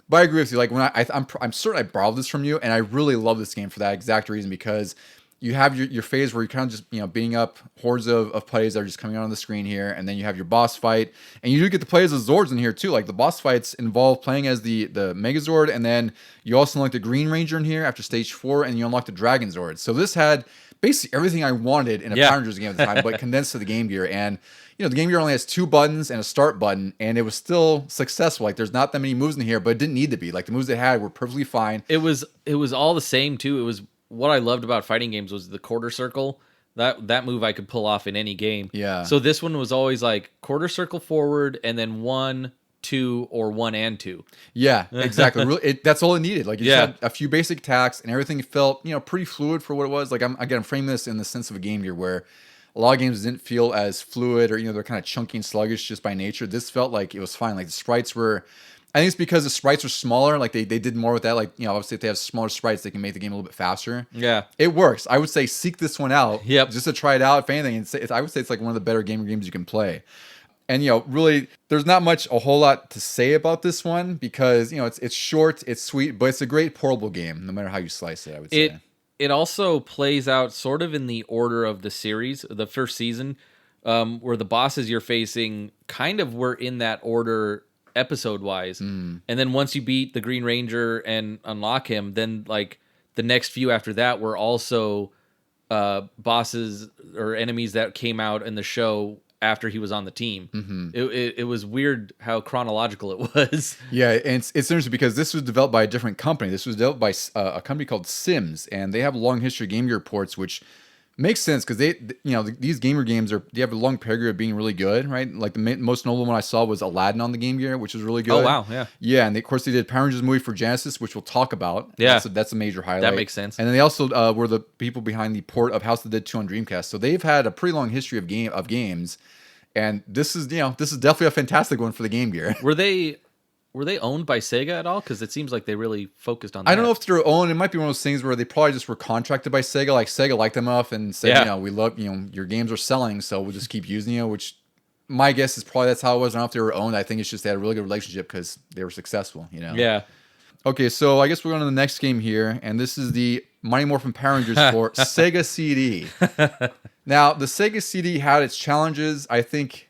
But I agree with you. Like, when I'm certain I borrowed this from you, and I really love this game for that exact reason, because you have your phase where you're kind of just, beating up hordes of putties that are just coming out on the screen here, and then you have your boss fight, and you do get to play as the Zords in here too. Like the boss fights involve playing as the Megazord, and then you also unlock the Green Ranger in here after stage 4, and you unlock the Dragon Zord. So this had basically everything I wanted in a Power Rangers game at the time, but condensed to the Game Gear. And the Game Gear only has 2 buttons and a start button, and it was still successful. Like there's not that many moves in here, but it didn't need to be. Like the moves it had were perfectly fine. It was all the same too. It was what I loved about fighting games was the quarter circle. That move I could pull off in any game. Yeah. So this one was always like quarter circle forward and then 1, 2, or 1 and 2. Yeah, exactly. Really, that's all it needed. Like you just had a few basic attacks, and everything felt pretty fluid for what it was. Like I'm framing this in the sense of a Game Gear where a lot of games didn't feel as fluid, or they're kind of chunky and sluggish just by nature. This felt like it was fine. Like the sprites were. I think it's because the sprites are smaller. Like they did more with that. Like obviously if they have smaller sprites, they can make the game a little bit faster. Yeah, it works. I would say seek this one out. Yep. Just to try it out. If anything, I would say it's like one of the better games you can play. And really, there's not a whole lot to say about this one because it's short, it's sweet, but it's a great portable game no matter how you slice it. I would say it also plays out sort of in the order of the series, the first season, where the bosses you're facing kind of were in that order episode wise, and then once you beat the Green Ranger and unlock him, then like the next few after that were also bosses or enemies that came out in the show after he was on the team. It was weird how chronological it was. Yeah, and it's interesting because this was developed by a different company. This was developed by a company called Sims, and they have a long history of Game Gear ports, which makes sense because these Game Gear games they have a long pedigree of being really good, right? Like the most notable one I saw was Aladdin on the Game Gear, which was really good. Oh wow, yeah, yeah, and of course they did Power Rangers movie for Genesis, which we'll talk about. Yeah, that's a major highlight. That makes sense. And then they also were the people behind the port of House of the Dead 2 on Dreamcast, so they've had a pretty long history of games, and this is definitely a fantastic one for the Game Gear. Were they owned by Sega at all? Because it seems like they really focused on that. I don't know if they're owned. It might be one of those things where they probably just were contracted by Sega. Like Sega liked them enough and said, we love, your games are selling, so we'll just keep using you, which my guess is probably that's how it was. I don't know if they were owned. I think it's just they had a really good relationship because they were successful, Yeah. Okay, so I guess we're going to the next game here, and this is the Mighty Morphin Power Rangers for Sega CD. Now, the Sega CD had its challenges. I think...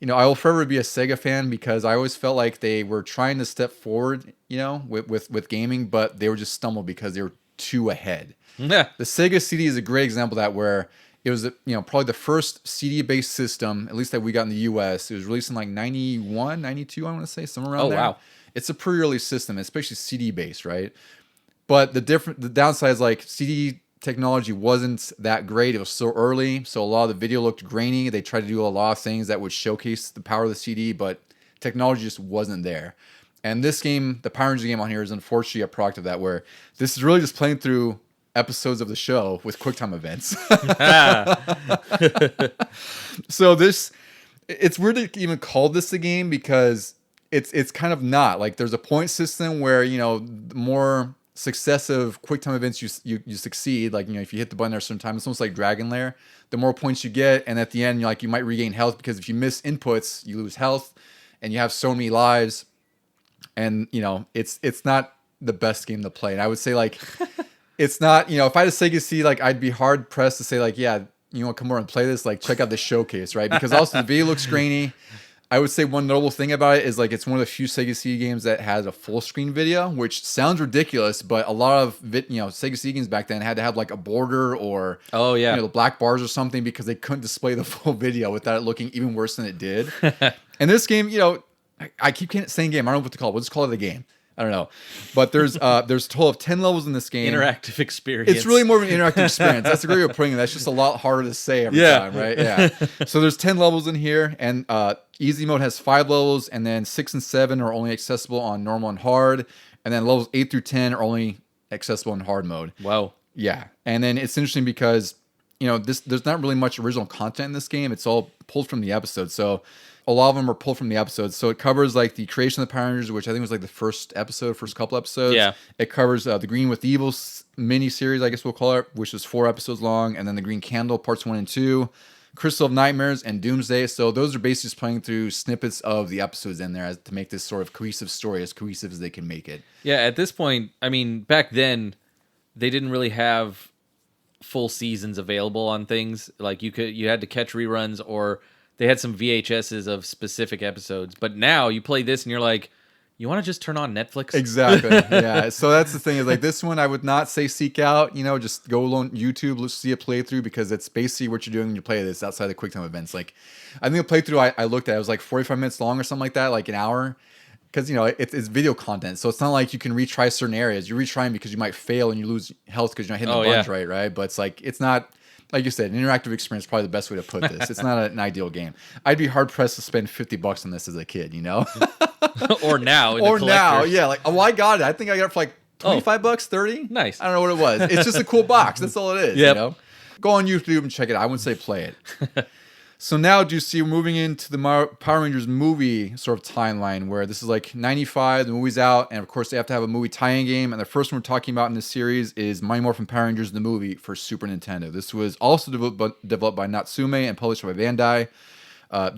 I will forever be a Sega fan because I always felt like they were trying to step forward, with gaming, but they were just stumbled because they were too ahead. Yeah. The Sega CD is a great example of that, where it was, probably the first CD-based system, at least that we got in the U.S. It was released in like 91, 92, I want to say, somewhere around there. Oh, wow. It's a pretty early system, especially CD-based, right? But the downside is like CD technology wasn't that great. It was so early, so a lot of the video looked grainy. They tried to do a lot of things that would showcase the power of the CD, but technology just wasn't there. And this game, the Power Rangers game on here, is unfortunately a product of that, where this is really just playing through episodes of the show with QuickTime events. So it's weird to even call this a game, because it's kind of not. Like, there's a point system where, the more successive QuickTime events you succeed, like, if you hit the button at a certain time, it's almost like Dragon Lair. The more points you get, and at the end, you might regain health, because if you miss inputs, you lose health, and you have so many lives. And it's not the best game to play. And I would say, like, it's not, if I had a Sega CD, like, I'd be hard pressed to say, like, yeah, you want to come over and play this, like, check out the showcase, right? Because also the video looks grainy. I would say one notable thing about it is, like, it's one of the few Sega CD games that has a full screen video, which sounds ridiculous, but a lot of Sega CD games back then had to have, like, a border or the black bars or something, because they couldn't display the full video without it looking even worse than it did. And this game, I keep saying game. I don't know what to call it. We'll just call it a game. I don't know. But there's a total of 10 levels in this game. Interactive experience. It's really more of an interactive experience. That's a great way of putting it. That's just a lot harder to say every time, right? Yeah. So there's 10 levels in here, and easy mode has 5 levels, and then 6 and 7 are only accessible on normal and hard, and then levels 8 through 10 are only accessible in hard mode. Wow. Yeah. And then it's interesting because, there's not really much original content in this game. It's all pulled from the episode. So a lot of them are pulled from the episodes. So it covers, like, the creation of the Power Rangers, which I think was, like, the first couple episodes. Yeah. It covers the Green with Evil mini-series, I guess we'll call it, which is 4 episodes long. And then the Green Candle, parts 1 and 2. Crystal of Nightmares, and Doomsday. So those are basically just playing through snippets of the episodes in there to make this sort of cohesive story, as cohesive as they can make it. Yeah, at this point, I mean, back then, they didn't really have full seasons available on things. Like, you had to catch reruns, or they had some VHSs of specific episodes. But now you play this and you're like, you want to just turn on Netflix? Exactly. Yeah. So that's the thing, is, like, this one I would not say seek out, just go on YouTube, let's see a playthrough, because it's basically what you're doing when you play this outside the QuickTime events. Like, I think the playthrough I looked at, it was like 45 minutes long or something like that, like an hour. Because, it's video content. So it's not like you can retry certain areas. You're retrying because you might fail and you lose health because you're not hitting the buttons right? But it's like, it's not, like you said, an interactive experience is probably the best way to put this. It's not an ideal game. I'd be hard pressed to spend $50 on this as a kid, Or now. Yeah. Like, I got it. I think I got it for like $25, 30. Nice. I don't know what it was. It's just a cool box. That's all it is. Yep. Go on YouTube and check it out. I wouldn't say play it. So now, do you see, we're moving into the Power Rangers movie sort of timeline, where this is like 95, the movie's out, and of course they have to have a movie tie-in game. And the first one we're talking about in this series is Mighty Morphin Power Rangers, the movie, for Super Nintendo. This was also developed by Natsume and published by Bandai.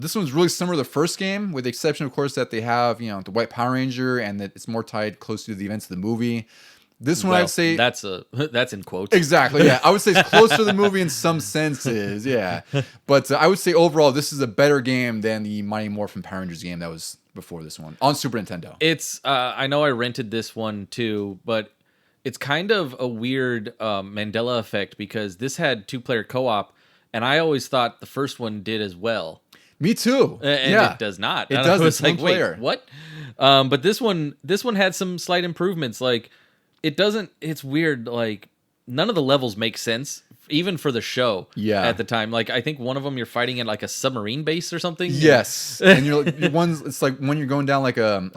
This one's really similar to the first game, with the exception, of course, that they have, the White Power Ranger, and that it's more tied closely to the events of the movie. This one, I'd say, that's in quotes. Exactly. Yeah, I would say it's closer to the movie in some senses. Yeah, but I would say overall, this is a better game than the Mighty Morphin Power Rangers game that was before this one on Super Nintendo. It's I know I rented this one too, but it's kind of a weird Mandela effect, because this had 2-player co-op, and I always thought the first one did as well. Me too. And it does not. It does. It's like, one player. Wait, what? But this one had some slight improvements. Like, it doesn't. It's weird. Like, none of the levels make sense, even for the show. Yeah. At the time, like, I think one of them you're fighting at like a submarine base or something. Yes, and you're it's like when you're going down like a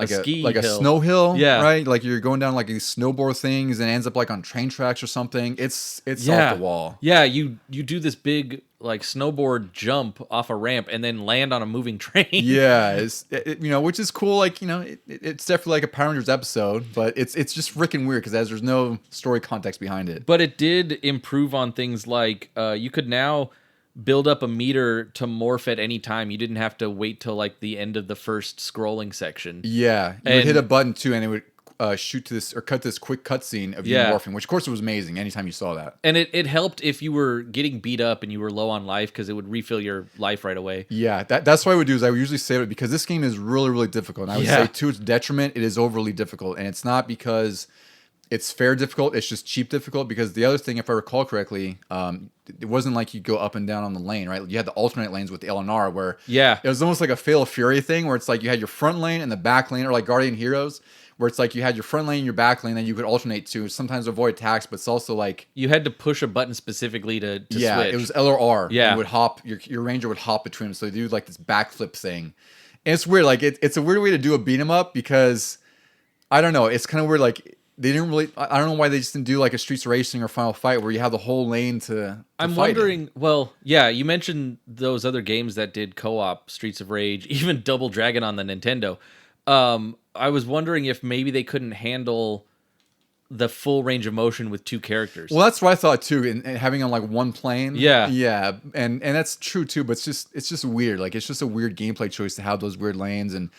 snow hill. Yeah. Right. Like, you're going down like these snowboard things, and it ends up like on train tracks or something. It's off the wall. Yeah. You do this big, like, snowboard jump off a ramp and then land on a moving train. Yeah, which is cool. Like, it's definitely like a Power Rangers episode, but it's just freaking weird because there's no story context behind it. But it did improve on things like you could now build up a meter to morph at any time. You didn't have to wait till like the end of the first scrolling section. Yeah, you would hit a button too, and it would shoot to this or cut this quick cutscene of you morphing, which of course was amazing anytime you saw that. And it helped if you were getting beat up and you were low on life, because it would refill your life right away. Yeah, that's what I would do, is I would usually save it, because this game is really, really difficult. And I would say, to its detriment, it is overly difficult. And it's not because it's fair difficult. It's just cheap difficult because the other thing, if I recall correctly, it wasn't like you go up and down on the lane, right? You had the alternate lanes with the LNR where it was almost like a Fatal Fury thing where it's like you had your front lane and the back lane, or like Guardian Heroes, where it's like you had your front lane and your back lane that you could alternate to, sometimes avoid attacks, but it's also like... You had to push a button specifically to switch. It was L or R. Yeah. You would hop, your ranger would hop between them, so they do like this backflip thing. And it's weird, like it's a weird way to do a beat 'em up because, I don't know, it's kind of weird, like... They didn't really... I don't know why they just didn't do like a Streets Racing or Final Fight where you have the whole lane to I'm wondering... Well, yeah, you mentioned those other games that did co-op, Streets of Rage, even Double Dragon on the Nintendo. I was wondering if maybe they couldn't handle the full range of motion with two characters. Well, that's what I thought too, and having on like one plane. Yeah, and that's true too. But it's just weird. Like it's just a weird gameplay choice to have those weird lanes, and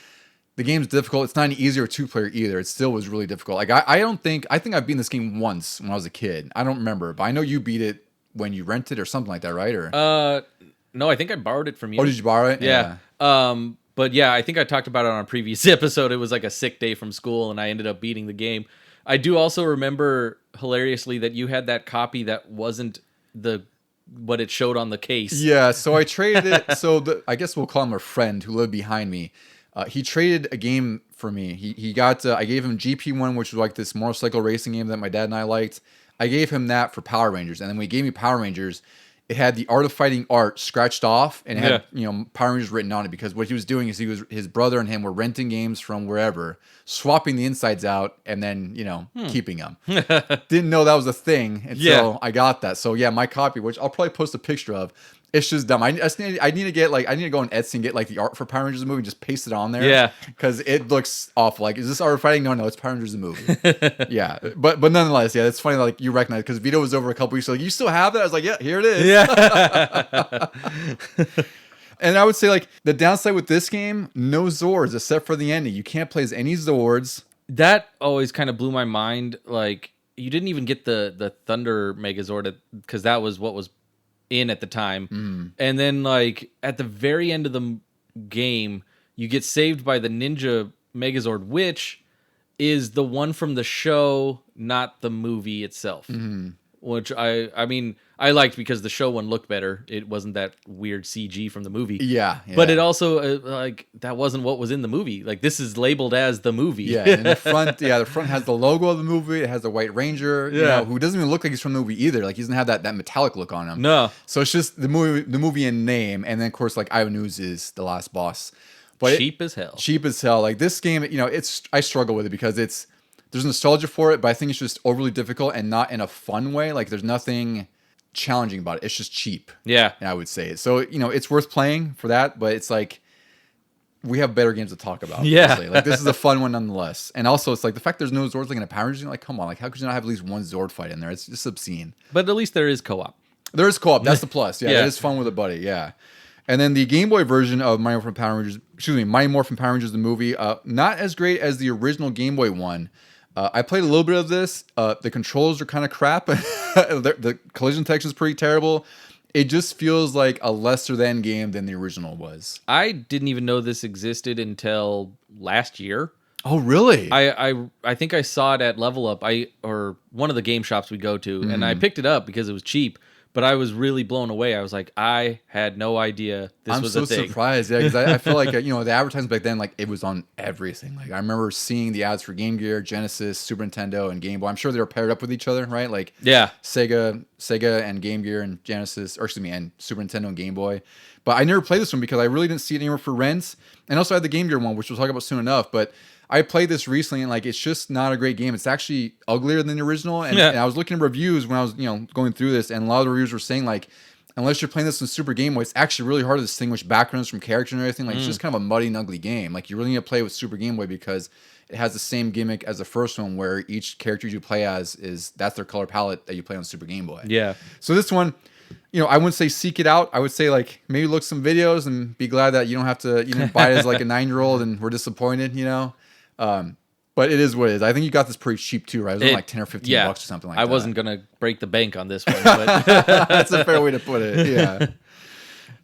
the game's difficult. It's not an easier 2-player either. It still was really difficult. Like I think I've beaten this game once when I was a kid. I don't remember, but I know you beat it when you rented or something like that, right? Or no, I think I borrowed it from you. Oh, did you borrow it? Yeah. But yeah, I think I talked about it on a previous episode. It was like a sick day from school, and I ended up beating the game. I do also remember hilariously that you had that copy that wasn't what it showed on the case. Yeah, so I traded it. So I guess we'll call him a friend who lived behind me. He traded a game for me. He got I gave him GP1, which was like this motorcycle racing game that my dad and I liked. I gave him that for Power Rangers, and then when he gave me Power Rangers, it had the Art of Fighting art scratched off and it had Power Rangers written on it, because what he was doing is his brother and him were renting games from wherever, swapping the insides out, and then keeping them. Didn't know that was a thing until I got that. So yeah, my copy, which I'll probably post a picture of. It's just dumb. I need to go on Etsy and get like the art for Power Rangers the movie and just paste it on there. Yeah, because it looks awful. Like, is this Art of Fighting? No, it's Power Rangers the movie. Yeah, but nonetheless, yeah, it's funny. Like you recognize, because Vito was over a couple weeks. So like, you still have that? I was like, yeah, here it is. Yeah. And I would say like the downside with this game, no Zords except for the ending. You can't play as any Zords. That always kind of blew my mind. Like you didn't even get the Thunder Megazord because that was what was in at the time. And then like at the very end of the game you get saved by the Ninja Megazord, which is the one from the show, not the movie itself. Which I mean I liked because the show one looked better. It wasn't that weird CG from the movie. Yeah. But it also like that wasn't what was in the movie. Like this is labeled as the movie. Yeah, and the front has the logo of the movie. It has the White Ranger, who doesn't even look like he's from the movie either. Like he doesn't have that metallic look on him. No. So it's just the movie in name, and then of course like Ivan Ooze is the last boss. But cheap as hell. Cheap as hell. Like this game, I struggle with it because there's nostalgia for it, but I think it's just overly difficult and not in a fun way. Like there's nothing challenging about it. It's just cheap. Yeah. I would say. So, it's worth playing for that, but it's like we have better games to talk about. Yeah. Honestly. Like this is a fun one nonetheless. And also it's like the fact there's no Zords like in a Power Rangers, like come on, like how could you not have at least one Zord fight in there? It's just obscene. But at least there is co-op. There is co-op. That's the plus. Yeah, it is fun with a buddy. Yeah. And then the Game Boy version of Mighty Morphin Power Rangers the movie, not as great as the original Game Boy one. I played a little bit of this. The controls are kind of crap. The collision detection is pretty terrible. It just feels like a lesser than game than the original was. I didn't even know this existed until last year. Oh, really? I think I saw it at Level Up, or one of the game shops we go to, and I picked it up because it was cheap. But I was really blown away. I was like, I had no idea this was a thing. I'm so surprised, yeah, because I feel like the advertising back then, like it was on everything. Like I remember seeing the ads for GameGear, Genesis, Super Nintendo, and Game Boy. I'm sure they were paired up with each other, right? Like Sega and GameGear and Genesis, and Super Nintendo and Game Boy. But I never played this one because I really didn't see it anywhere for rents. And also I had the GameGear one, which we'll talk about soon enough. But I played this recently, and like it's just not a great game. It's actually uglier than the original. And I was looking at reviews when I was going through this, and a lot of the reviews were saying like, unless you're playing this in Super Game Boy, it's actually really hard to distinguish backgrounds from characters and everything. Like it's just kind of a muddy and ugly game. Like you really need to play with Super Game Boy because it has the same gimmick as the first one, where each character you play as that's their color palette that you play on Super Game Boy. Yeah. So this one, I wouldn't say seek it out. I would say like maybe look some videos and be glad that you don't have to buy it as like a 9-year-old and we're disappointed. But it is what it is. I think you got this pretty cheap too, right? It was only like 10 or 15 bucks or something like that. I wasn't going to break the bank on this one. But that's a fair way to put it, yeah.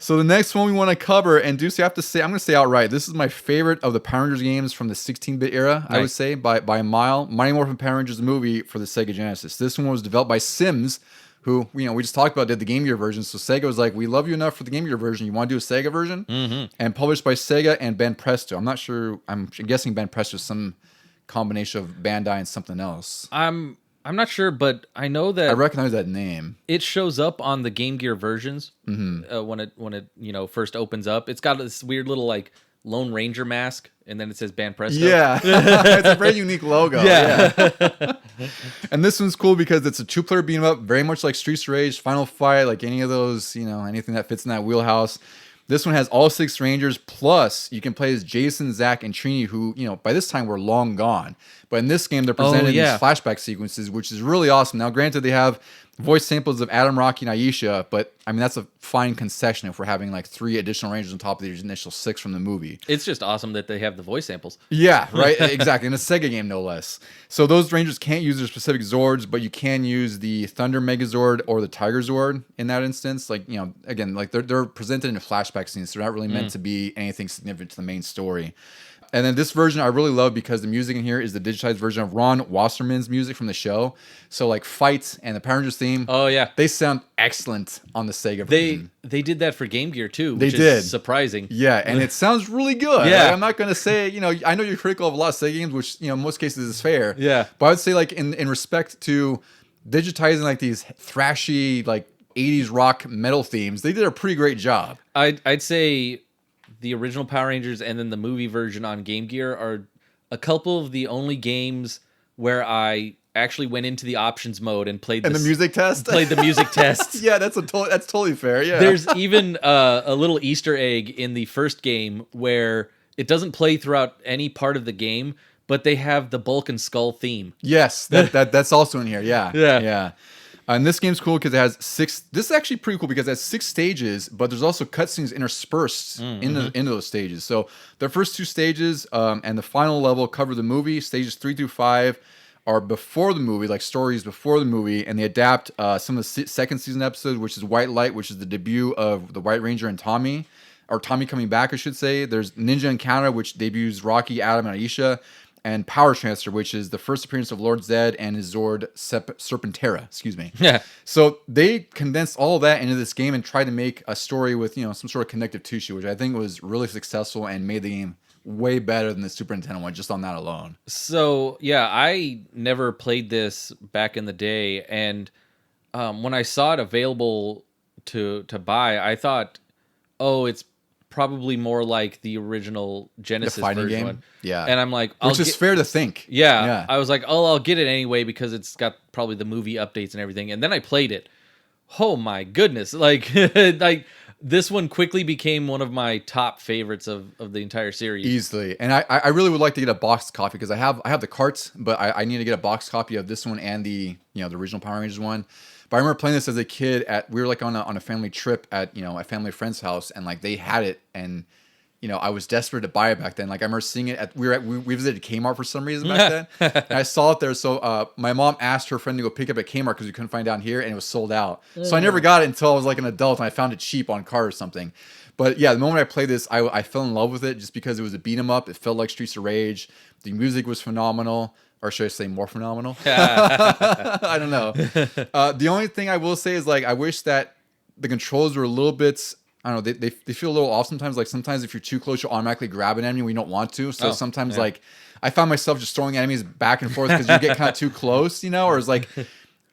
So the next one we want to cover, and Deuce, I have to say, I'm going to say outright, this is my favorite of the Power Rangers games from the 16-bit era, I would say, by a mile. Mighty Morphin Power Rangers movie for the Sega Genesis. This one was developed by Sims, who, we just talked about, did the GameGear version. So Sega was like, we love you enough for the GameGear version. You want to do a Sega version? Mm-hmm. And published by Sega and Ben Presto. I'm not sure. I'm guessing Ben Presto is some combination of Bandai and something else. I'm not sure, but I know that I recognize that name. It shows up on the Game Gear versions when it first opens up. It's got this weird little like Lone Ranger mask, and then it says Band Presto. Yeah, it's a very unique logo. Yeah. And this one's cool because it's a 2-player beat 'em up, very much like Streets of Rage, Final Fight, like any of those, anything that fits in that wheelhouse. This one has all 6 Rangers, plus you can play as Jason, Zack, and Trini, who, by this time were long gone. But in this game, they're presented in these flashback sequences, which is really awesome. Now, granted, they have voice samples of Adam, Rocky, and Aisha, but, that's a fine concession if we're having, 3 additional Rangers on top of these initial 6 from the movie. It's just awesome that they have the voice samples. Yeah, right? Exactly. In a Sega game, no less. So those Rangers can't use their specific Zords, but you can use the Thunder Megazord or the Tiger Zord in that instance. Again, they're presented in a flashback scene, so they're not really meant to be anything significant to the main story. And then this version I really love because the music in here is the digitized version of Ron Wasserman's music from the show. So Fight and the Power Rangers theme. Oh yeah, they sound excellent on the Sega version. They did that for Game Gear too. They which did. Is surprising. Yeah, and it sounds really good. Yeah, I'm not gonna say I know you're critical of a lot of Sega games, which in most cases is fair. Yeah, but I would say in respect to digitizing these thrashy 80s rock metal themes, they did a pretty great job. I'd say the original Power Rangers and then the movie version on Game Gear are a couple of the only games where I actually went into the options mode and played the music test. Played the music test. Yeah, that's totally fair. Yeah, there's even a little Easter egg in the first game where it doesn't play throughout any part of the game, but they have the Bulk and Skull theme. Yes, that's also in here. Yeah, yeah. And this game's cool because it has 6. This is actually pretty cool because it has 6 stages, but there's also cutscenes interspersed into those stages. So the first 2 stages and the final level cover the movie. Stages 3 through 5 are before the movie, stories before the movie, and they adapt some of the second season episodes, which is White Light, which is the debut of the White Ranger and Tommy, or Tommy coming back, I should say. There's Ninja Encounter, which debuts Rocky, Adam, and Aisha. And Power Transfer, which is the first appearance of Lord Zed and his Zord Serpentera. Excuse me. Yeah. So they condensed all of that into this game and tried to make a story with some sort of connective tissue, which I think was really successful and made the game way better than the Super Nintendo one, just on that alone. So yeah, I never played this back in the day, and when I saw it available to buy, I thought, oh, it's probably more like the original Genesis version game. One. Yeah. And I'm like, which is fair to think. Yeah. I was like, oh, I'll get it anyway because it's got probably the movie updates and everything. And then I played it. Oh my goodness. This one quickly became one of my top favorites of the entire series. Easily. And I really would like to get a boxed copy because I have the carts, but I need to get a boxed copy of this one and the the original Power Rangers one. But I remember playing this as a kid we were on a family trip at a family friend's house, and they had it, and I was desperate to buy it back then. I remember seeing it we visited Kmart for some reason back then. And I saw it there, so my mom asked her friend to go pick it up at Kmart because we couldn't find it down here, and it was sold out. So I never got it until I was an adult, and I found it cheap on cart or something. But yeah, the moment I played this, I fell in love with it just because it was a beat 'em up. It felt like Streets of Rage. The music was phenomenal. Or should I say more phenomenal? I don't know. The only thing I will say is I wish that the controls were a little bit, I don't know, they feel a little off sometimes. Sometimes if you're too close, you'll automatically grab an enemy when you don't want to. So sometimes I found myself just throwing enemies back and forth because you get kind of too close, or it's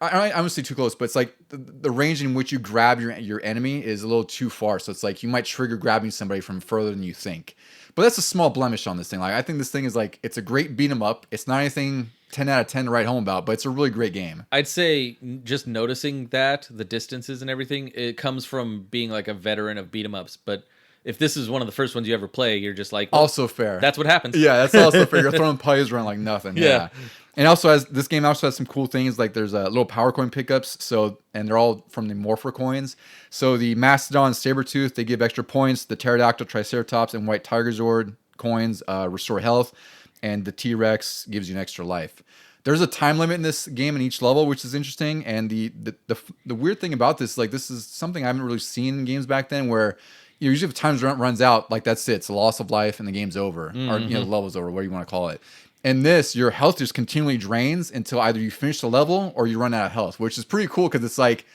I wouldn't say too close, but it's the range in which you grab your enemy is a little too far. So it's you might trigger grabbing somebody from further than you think. But that's a small blemish on this thing. I think this thing is it's a great beat 'em up. It's not anything 10 out of 10 to write home about, but it's a really great game. I'd say just noticing that, the distances and everything, it comes from being a veteran of beat 'em ups. But if this is one of the first ones you ever play, you're just well, also fair. That's what happens. Yeah, that's also fair. You're throwing players around like nothing. Yeah. And this game also has some cool things, there's little power coin pickups, and they're all from the Morpher coins. So the Mastodon, Sabretooth, they give extra points. The Pterodactyl, Triceratops, and White Tiger Zord coins restore health, and the T-Rex gives you an extra life. There's a time limit in this game in each level, which is interesting. And the weird thing about this, like this is something I haven't really seen in games back then, where usually if time runs out, like that's it. It's the loss of life and the game's over, or the level's over, whatever you want to call it. In this, your health just continually drains until either you finish the level or you run out of health, which is pretty cool because it's like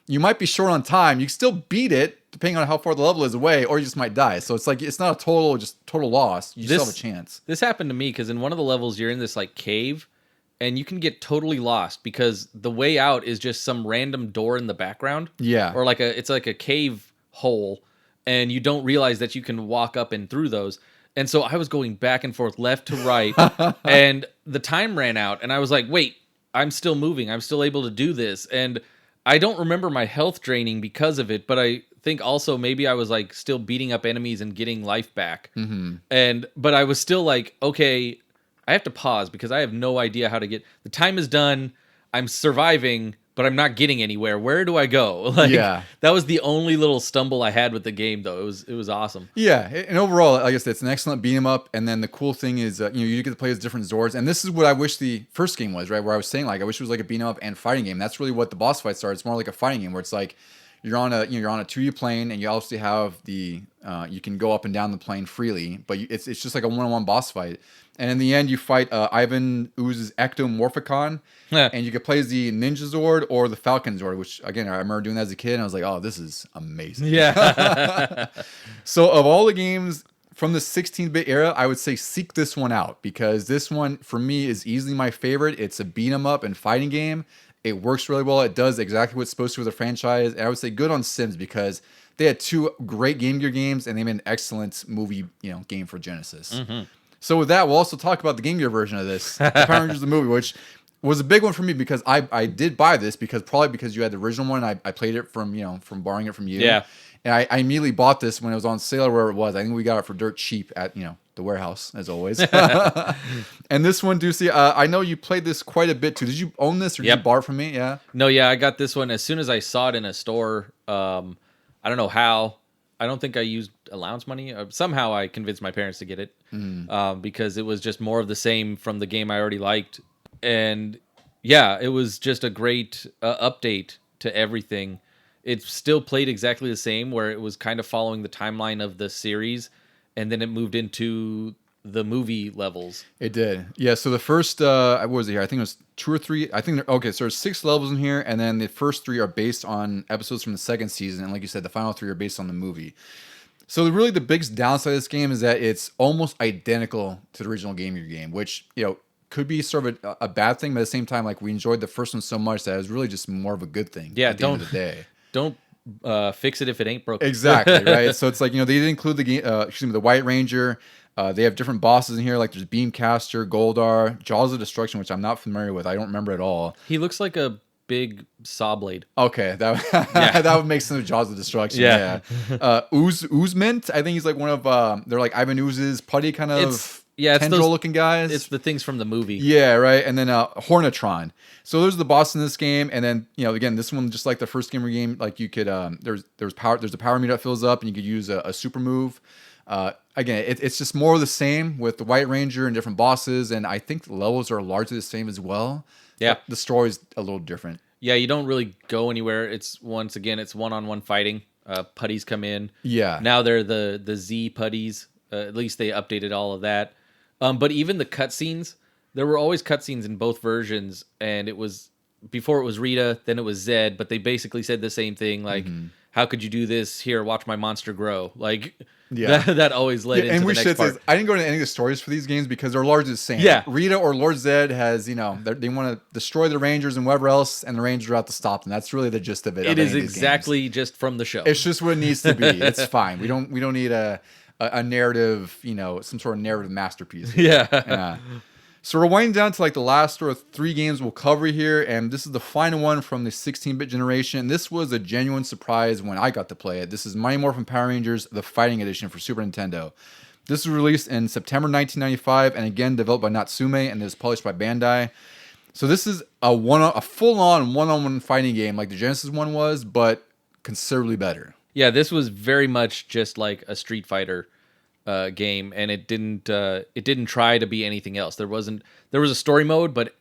you might be short on time. You can still beat it depending on how far the level is away, or you just might die. So it's like it's not a total loss. You still have a chance. This happened to me because in one of the levels you're in this like cave, and you can get totally lost because the way out is just some random door in the background. Yeah, or it's like a cave hole, and you don't realize that you can walk up and through those. And so I was going back and forth, left to right, and the time ran out, and I was like, wait, I'm still moving. I'm still able to do this. And I don't remember my health draining because of it, but I think also maybe I was like still beating up enemies and getting life back. But I was still like, okay, I have to pause because I have no idea how to get... The time is done. I'm surviving, but I'm not getting anywhere. Where do I go? That was the only little stumble I had with the game, though. It was awesome. Yeah, and overall, like I said, it's an excellent beat 'em up. And then the cool thing is, you get to play as different Zords, and this is what I wish the first game was, right? Where I was saying, like, I wish it was like a beat 'em up and fighting game. That's really what the boss fights are. It's more like a fighting game where it's like you're on a 2D plane, and you obviously have the you can go up and down the plane freely, but it's just like a one-on-one boss fight. And in the end, you fight Ivan Ooze's Ectomorphicon, and you can play as the Ninja Zord or the Falcon Zord, which, again, I remember doing that as a kid, and I was like, oh, this is amazing. Yeah. So of all the games from the 16-bit era, I would say seek this one out, because this one, for me, is easily my favorite. It's a beat-em-up and fighting game. It works really well. It does exactly what it's supposed to with the franchise. And I would say good on Sims, because they had two great Game Gear games, and they made an excellent movie game for Genesis. So with that, we'll also talk about the Game Gear version of this, the Power Rangers the movie, which was a big one for me because I did buy this probably because you had the original one. I played it from borrowing it from you. Yeah. And I immediately bought this when it was on sale or wherever it was. I think we got it for dirt cheap at the warehouse, as always. And this one, Deucy, I know you played this quite a bit too. Did you own this or did you borrow it from me? Yeah. No, yeah, I got this one as soon as I saw it in a store. I don't know how. I don't think I used allowance money. Somehow I convinced my parents to get it because it was just more of the same from the game I already liked. And yeah, it was just a great update to everything. It still played exactly the same, where it was kind of following the timeline of the series, and then it moved into the movie levels. It did. Yeah, so the first, what was it here? I think it was 2 or 3. I think, okay, so there's 6 levels in here, and then the first 3 are based on episodes from the second season, and like you said, the final 3 are based on the movie. So really the biggest downside of this game is that it's almost identical to the original Game Gear game, which, could be sort of a bad thing, but at the same time, like, we enjoyed the first one so much that it was really just more of a good thing at the end of the day. Don't fix it if it ain't broken. Exactly, right? So it's like, they did include the White Ranger. They have different bosses in here, like there's Beamcaster, Goldar, Jaws of Destruction, which I'm not familiar with. I don't remember at all. He looks like a big saw blade. Okay, that would make sense of Jaws of Destruction. Yeah. Oozement, I think he's like one of they're like Ivan Ooze's putty kind of tendril-looking guys. It's the things from the movie. Yeah, right. And then Hornetron. So those are the bosses in this game. And then again, this one, just like the first Gamer game, like you could there's a power meter that fills up, and you could use a super move. Again, it's just more of the same with the White Ranger and different bosses, and I think the levels are largely the same as well. Yeah, the story's a little different. Yeah, you don't really go anywhere. It's one-on-one fighting. Putties come in. Yeah. Now they're the Z putties. At least they updated all of that. But even the cutscenes, there were always cutscenes in both versions, and it was before it was Rita, then it was Zed, but they basically said the same thing, like, how could you do this? Here, watch my monster grow. Like, that always led into the next part. I didn't go into any of the stories for these games because they're largely the same. Yeah. Rita or Lord Zed has, they want to destroy the Rangers and whatever else, and the Rangers are out to stop them. That's really the gist of it. It is exactly just from the show. It's just what it needs to be. It's fine. We don't need a narrative, some sort of narrative masterpiece. Yeah. So we're winding down to like the last sort of 3 games we'll cover here, and this is the final one from the 16-bit generation. This was a genuine surprise when I got to play it. This is Mighty Morphin Power Rangers, the Fighting Edition for Super Nintendo. This was released in September 1995, and again developed by Natsume, and is published by Bandai. So this is a full-on one-on-one fighting game like the Genesis one was, but considerably better. Yeah, this was very much just like a Street Fighter game, and it didn't try to be anything else. There was a story mode, but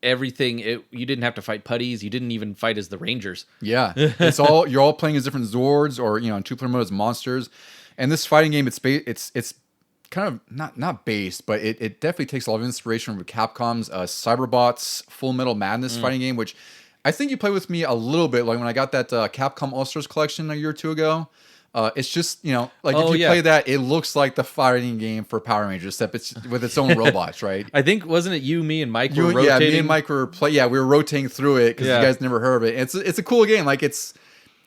everything. You didn't have to fight putties. You didn't even fight as the Rangers. Yeah, you're all playing as different Zords, or in 2-player mode as monsters. And this fighting game, it's kind of not based, but it definitely takes a lot of inspiration from Capcom's Cyberbots Full Metal Madness fighting game, which I think you played with me a little bit, like when I got that Capcom All-Stars collection a year or two ago. It's just, like if you play that, it looks like the fighting game for Power Rangers, except it's with its own robots, right? I think, wasn't it you, me, and Mike were rotating? Yeah, me and Mike were we were rotating through it because you guys never heard of it. It's a cool game. Like it's,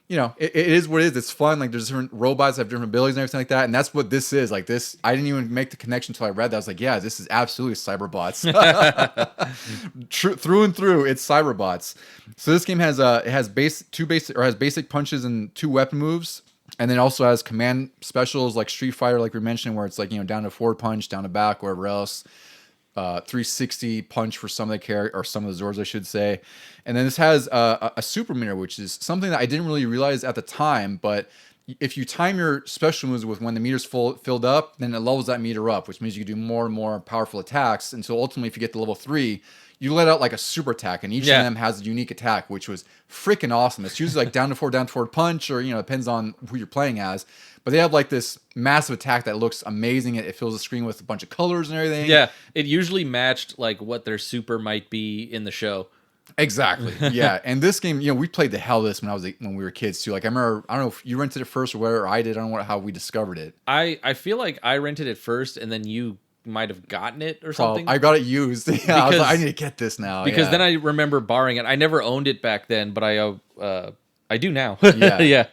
it is what it is. It's fun. Like there's different robots that have different abilities and everything like that. And that's what this is. Like this, I didn't even make the connection until I read that. I was like, yeah, this is absolutely Cyberbots. Through and through, it's Cyberbots. So this game has basic punches and 2 weapon moves. And then also has command specials like Street Fighter, like we mentioned, where it's like, down to forward punch, down to back, wherever else. 360 punch for some of the or some of the Zords, I should say. And then this has a super meter, which is something that I didn't really realize at the time. But if you time your special moves with when the meter's filled up, then it levels that meter up, which means you can do more and more powerful attacks. And so ultimately, if you get to level 3, you let out like a super attack, and each of them has a unique attack, which was freaking awesome. It's usually like down to forward punch, or depends on who you're playing as. But they have like this massive attack that looks amazing. It fills the screen with a bunch of colors and everything. Yeah, it usually matched like what their super might be in the show. Exactly. Yeah, and this game, we played the hell of this when we were kids too. Like I remember, I don't know if you rented it first or whatever. I did. I don't know how we discovered it. I feel like I rented it first, and then you might have gotten it or something. I got it used. Yeah, I was like, I need to get this now. Because then I remember borrowing it. I never owned it back then, but I do now. Yeah.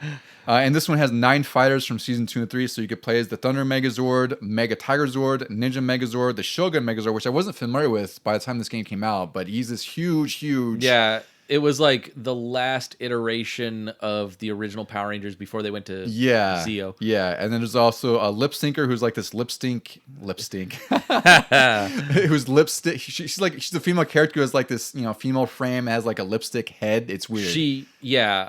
And this one has 9 fighters from season 2 and 3, so you could play as the Thunder Megazord, Mega Tiger Zord, Ninja Megazord, the Shogun Megazord, which I wasn't familiar with by the time this game came out, but he's this huge. Yeah. It was like the last iteration of the original Power Rangers before they went to Zeo. Yeah, and then there's also a lip stinker who's like this lip stink. Who's lipstick? She's a female character who has like this, female frame, has like a lipstick head. It's weird.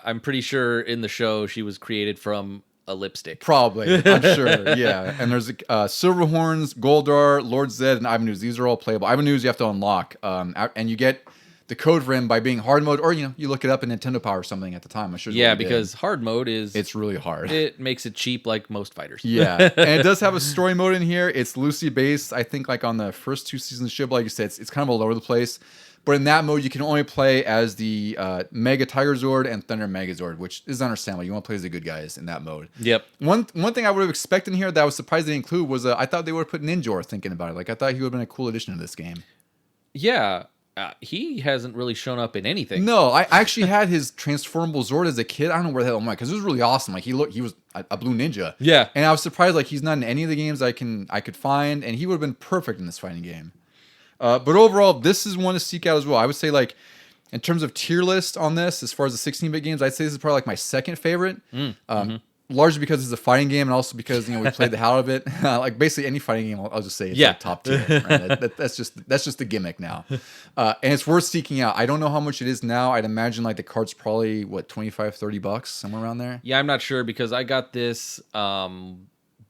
I'm pretty sure in the show she was created from a lipstick. Probably, I'm sure. Yeah, and there's Silverhorns, Goldar, Lord Zed, and Ivan Ooze. These are all playable. Ivan Ooze you have to unlock, and you get the code for him by being hard mode, or you look it up in Nintendo Power or something at the time. I'm sure. Yeah, because hard mode it's really hard. It makes it cheap like most fighters. Yeah, and it does have a story mode in here. It's loosely based, I think, like on the first 2 seasons of the show. But like you said, it's kind of all over the place. But in that mode, you can only play as the Mega Tiger Zord and Thunder Megazord, which is understandable. You want to play as the good guys in that mode. Yep. One thing I would have expected in here that I was surprised they didn't include was I thought they would have put Ninjor. Thinking about it, like I thought he would have been a cool addition to this game. Yeah. He hasn't really shown up in anything. No, I actually had his transformable Zord as a kid. I don't know where the hell I'm at, because it was really awesome. Like he was a blue ninja. Yeah, and I was surprised like he's not in any of the games I could find, and he would have been perfect in this fighting game. But overall, this is one to seek out as well. I would say like in terms of tier list on this, as far as the 16-bit games, I'd say this is probably like my second favorite. Largely because it's a fighting game, and also because we played the hell out of it. Like basically any fighting game, I'll just say it's like top tier. Right? That's just the gimmick now, and it's worth seeking out. I don't know how much it is now. I'd imagine like the cart's probably $25-$30 somewhere around there. Yeah, I'm not sure because I got this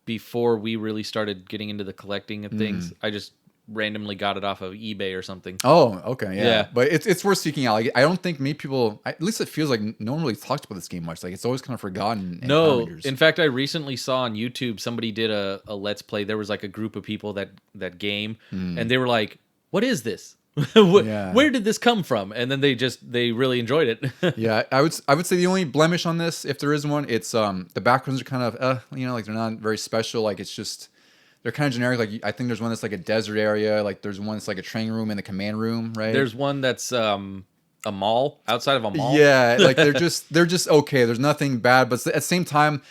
before we really started getting into the collecting of things. I just randomly got it off of eBay or something. Oh, okay, yeah. But it's worth seeking out. Like, I don't think many people, at least it feels like no one really talks about this game much. Like it's always kind of forgotten. No, in fact, I recently saw on YouTube somebody did a Let's Play. There was like a group of people that game, and they were like, "What is this? Where did this come from?" And then they really enjoyed it. Yeah, I would say the only blemish on this, if there is one, it's the backgrounds are kind of like they're not very special. Like it's just. They're kind of generic. Like I think there's one that's like a desert area. Like there's one that's like a training room and a command room, right? There's one that's a mall, outside of a mall. Yeah, like they're just okay. There's nothing bad, but at the same time,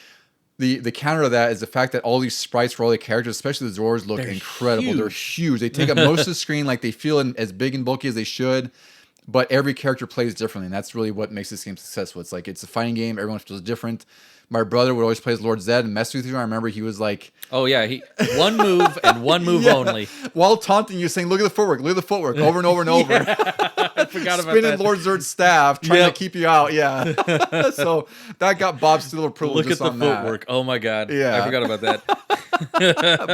the counter to that is the fact that all these sprites for all the characters, especially the Zords, look incredible. Huge. They're huge. They take up most of the screen. Like they feel as big and bulky as they should. But every character plays differently, and that's really what makes this game successful. It's like it's a fighting game. Everyone feels different. my brother would always play as Lord Zed and mess with you. I remember he was like, oh yeah, he one move and one move only. While taunting you, saying, look at the footwork, over and over and over. I forgot about Spinning that. Lord Zed's staff, trying to keep you out. Yeah. So that got Bob Steele approval. Look at just the on footwork. Oh my God. Yeah. I forgot about that.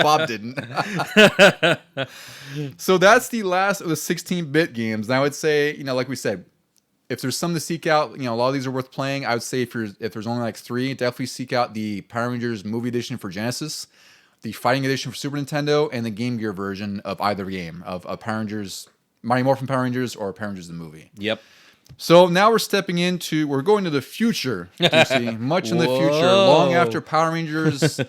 Bob didn't. So that's the last of the 16-bit games. And I would say, like we said, if there's some to seek out, a lot of these are worth playing. I would say if there's only like 3, definitely seek out the Power Rangers Movie Edition for Genesis, the Fighting Edition for Super Nintendo, and the Game Gear version of either game of Power Rangers, Mighty Morphin Power Rangers, or Power Rangers the movie. Yep. So now we're going to the future, Deucy, much in the future, long after Power Rangers,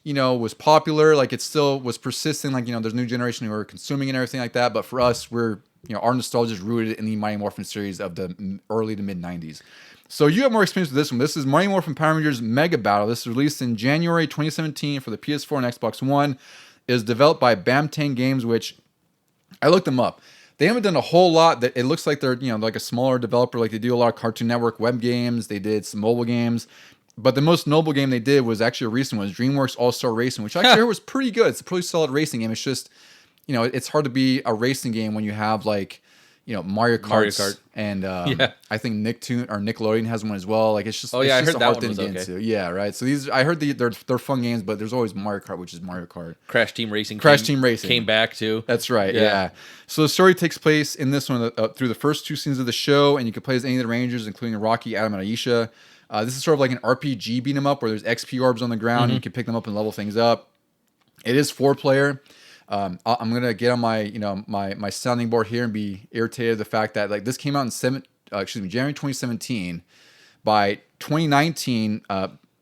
was popular, like it still was persisting, like, there's a new generation who are consuming and everything like that. But for us, our nostalgia is rooted in the Mighty Morphin series of the early to mid 90s. So you have more experience with this one. This is Mighty Morphin Power Rangers Mega Battle. This was released in January 2017 for the PS4 and Xbox One. It is developed by Bamtang Games, which I looked them up. They haven't done a whole lot. That it looks like they're like a smaller developer. Like they do a lot of Cartoon Network web games. They did some mobile games. But the most notable game they did was actually a recent one, DreamWorks All-Star Racing, which I actually heard was pretty good. It's a pretty solid racing game. It's just, it's hard to be a racing game when you have like, Mario Kart. And I think Nickelodeon has one as well. Like it's just, I heard that one was okay. Into. Yeah, right. So I heard they're fun games, but there's always Mario Kart, which is Mario Kart. Crash Team Racing came back too. That's right. Yeah. So the story takes place in this one through the first 2 scenes of the show, and you can play as any of the Rangers, including Rocky, Adam, and Aisha. This is sort of like an RPG beat 'em up where there's XP orbs on the ground and you can pick them up and level things up. It is 4-player. I'm gonna get on my my sounding board here and be irritated at the fact that like this came out in January 2017. By 2019,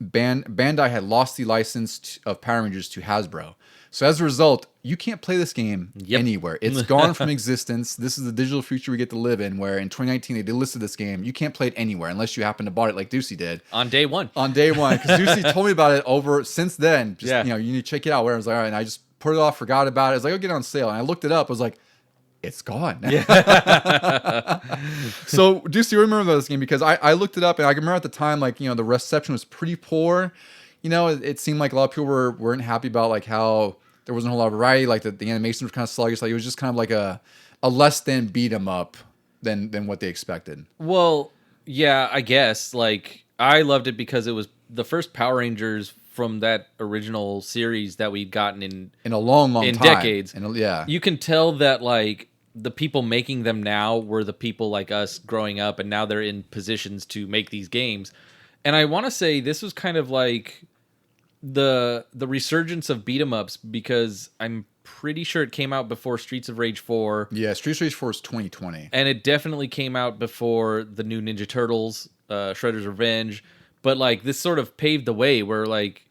Bandai had lost the license of Power Rangers to Hasbro. So as a result, you can't play this game anywhere. It's gone from existence. This is the digital future we get to live in, where in 2019 they delisted this game. You can't play it anywhere unless you happen to bought it like Deucy did. On day one. Because Deucy told me about it since then. You need to check it out. Where I was like, all right, and I just put it off, forgot about it. I was like, I'll get it on sale. And I looked it up. I was like, it's gone. Yeah. So, Deucy, remember this game? Because I looked it up, and I remember at the time, like, the reception was pretty poor. It seemed like a lot of people weren't happy about, like, how there wasn't a whole lot of variety. Like, the animation was kind of sluggish. Like, it was just kind of like a less than beat 'em up than what they expected. Well, yeah, I guess. Like, I loved it because it was the first Power Rangers from that original series that we'd gotten in a long time. Decades. Yeah. You can tell that, like, the people making them now were the people like us growing up, and now they're in positions to make these games. And I want to say this was kind of like the resurgence of beat 'em ups, because I'm pretty sure it came out before Streets of Rage 4. Yeah, Streets of Rage 4 is 2020. And it definitely came out before the new Ninja Turtles, Shredder's Revenge. But like this sort of paved the way where like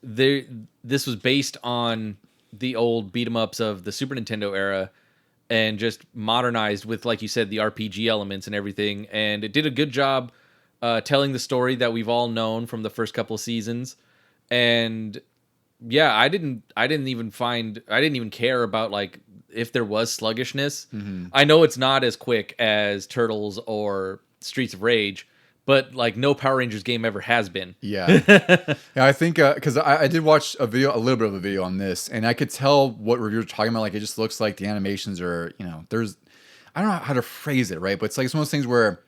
this was based on the old beat 'em ups of the Super Nintendo era and just modernized with, like you said, the RPG elements and everything. And it did a good job telling the story that we've all known from the first couple of seasons. And yeah, I didn't even care about like if there was sluggishness. Mm-hmm. I know it's not as quick as Turtles or Streets of Rage, but like no Power Rangers game ever has been. Yeah, yeah. I think because I did watch a little bit of a video on this, and I could tell what reviewers were talking about. Like it just looks like the animations are, there's, I don't know how to phrase it, right? But it's like it's one of those things where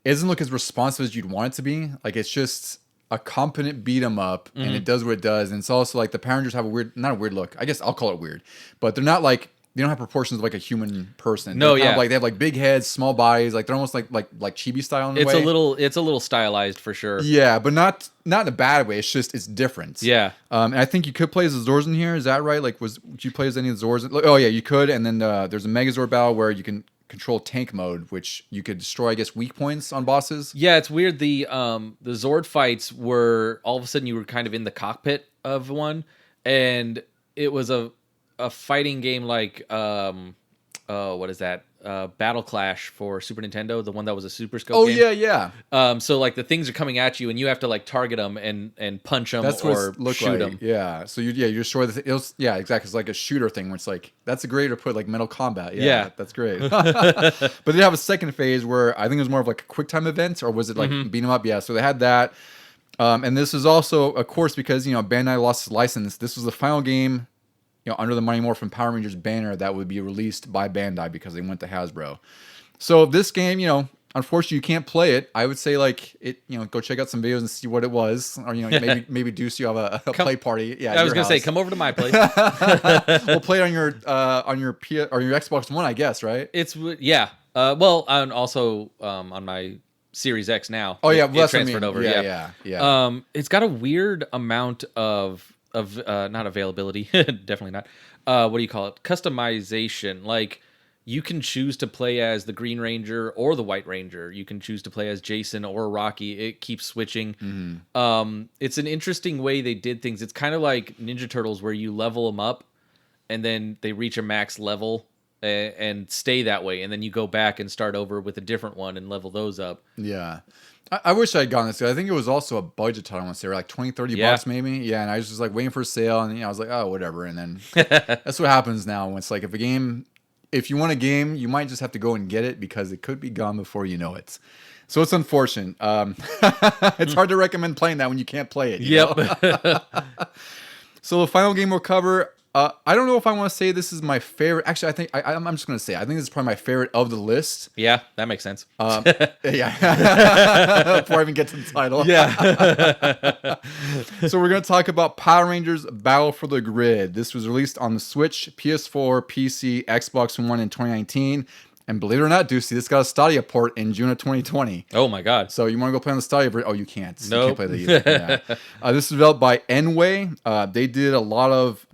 it doesn't look as responsive as you'd want it to be. Like it's just a competent beat 'em up, and it does what it does. And it's also like the Power Rangers have not a weird look. I guess I'll call it weird, but they're not like. They don't have proportions of like a human person. No, they have like big heads, small bodies. Like they're almost like chibi style in a way. It's a little stylized for sure. Yeah, but not in a bad way. It's different. Yeah. And I think you could play as the Zords in here. Is that right? Like, would you play as any of the Zords? Oh yeah, you could. And then there's a Megazord battle where you can control tank mode, which you could destroy, I guess, weak points on bosses. Yeah, it's weird. The Zord fights were all of a sudden you were kind of in the cockpit of one, and it was a fighting game like what is that? Battle Clash for Super Nintendo, the one that was a Super Scope game. Oh yeah. So like the things are coming at you and you have to like target them and punch them or shoot them. Yeah. So you destroy the thing. Yeah, exactly. It's like a shooter thing where it's like that's a great to put like Metal Combat. Yeah. That's great. But they have a second phase where I think it was more of like a quick time event, or was it like beat 'em up? Yeah. So they had that. And this is also, of course, because Bandai lost its license. This was the final game, under the Mighty Morphin Power Rangers banner that would be released by Bandai because they went to Hasbro. So this game, unfortunately, you can't play it. I would say go check out some videos and see what it was, or maybe Deuce, you have a play party. Yeah, I was gonna say, come over to my place. We'll play it on your Xbox One, I guess, right? It's well, and also on my Series X now. Oh yeah, it that's transferred what I mean. over. Yeah. It's got a weird amount of not availability, definitely not. What do you call it? Customization. Like you can choose to play as the Green Ranger or the White Ranger. You can choose to play as Jason or Rocky. It keeps switching. Mm-hmm. It's an interesting way they did things. It's kind of like Ninja Turtles, where you level them up, and then they reach a max level and stay that way, and then you go back and start over with a different one and level those up. Yeah. I wish I had gotten this. I think it was also a budget title. I want to say like $20-$30 maybe. Yeah, and I was just like waiting for a sale, and I was like, oh, whatever. And then that's what happens now. When it's like if you want a game, you might just have to go and get it because it could be gone before you know it. So it's unfortunate. It's hard to recommend playing that when you can't play it. Yep. So the final game we'll cover. I don't know if I want to say this is my favorite. Actually, I think I'm just going to say I think this is probably my favorite of the list. Yeah, that makes sense. Yeah. Before I even get to the title. Yeah. So we're going to talk about Power Rangers Battle for the Grid. This was released on the Switch, PS4, PC, Xbox One in 2019. And believe it or not, Deucey, this got a Stadia port in June of 2020. Oh my God. So you want to go play on the Stadia version? Oh, you can't. Nope. You can't play that either. Yeah. This is developed by Enway. They did a lot of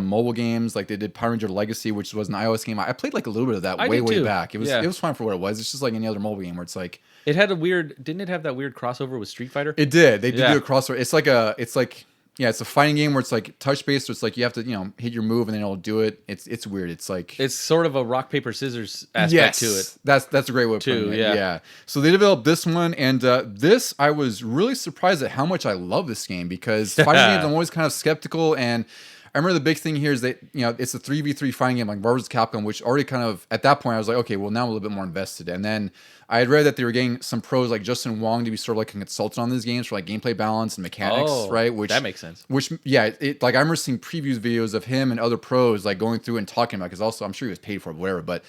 mobile games. Like they did Power Ranger Legacy, which was an iOS game. I played like a little bit of that way back. It was fine for what it was. It's just like any other mobile game where it's like it had didn't it have that weird crossover with Street Fighter? It did. They did do a crossover. It's a fighting game where it's like touch based. So it's like you have to hit your move and then it'll do it. It's weird. It's like it's sort of a rock paper scissors aspect to it. That's a great way of putting it. Yeah. So they developed this one, and this I was really surprised at how much I love this game because fighting games I'm always kind of skeptical. And I remember the big thing here is that it's a 3v3 fighting game like Marvel vs. Capcom, which already kind of at that point I was like, okay, well now I'm a little bit more invested. And then I had read that they were getting some pros like Justin Wong to be sort of like a consultant on these games for like gameplay balance and mechanics, right? Which that makes sense. Which like I remember seeing previews videos of him and other pros like going through and talking about, because also I'm sure he was paid for it, whatever. But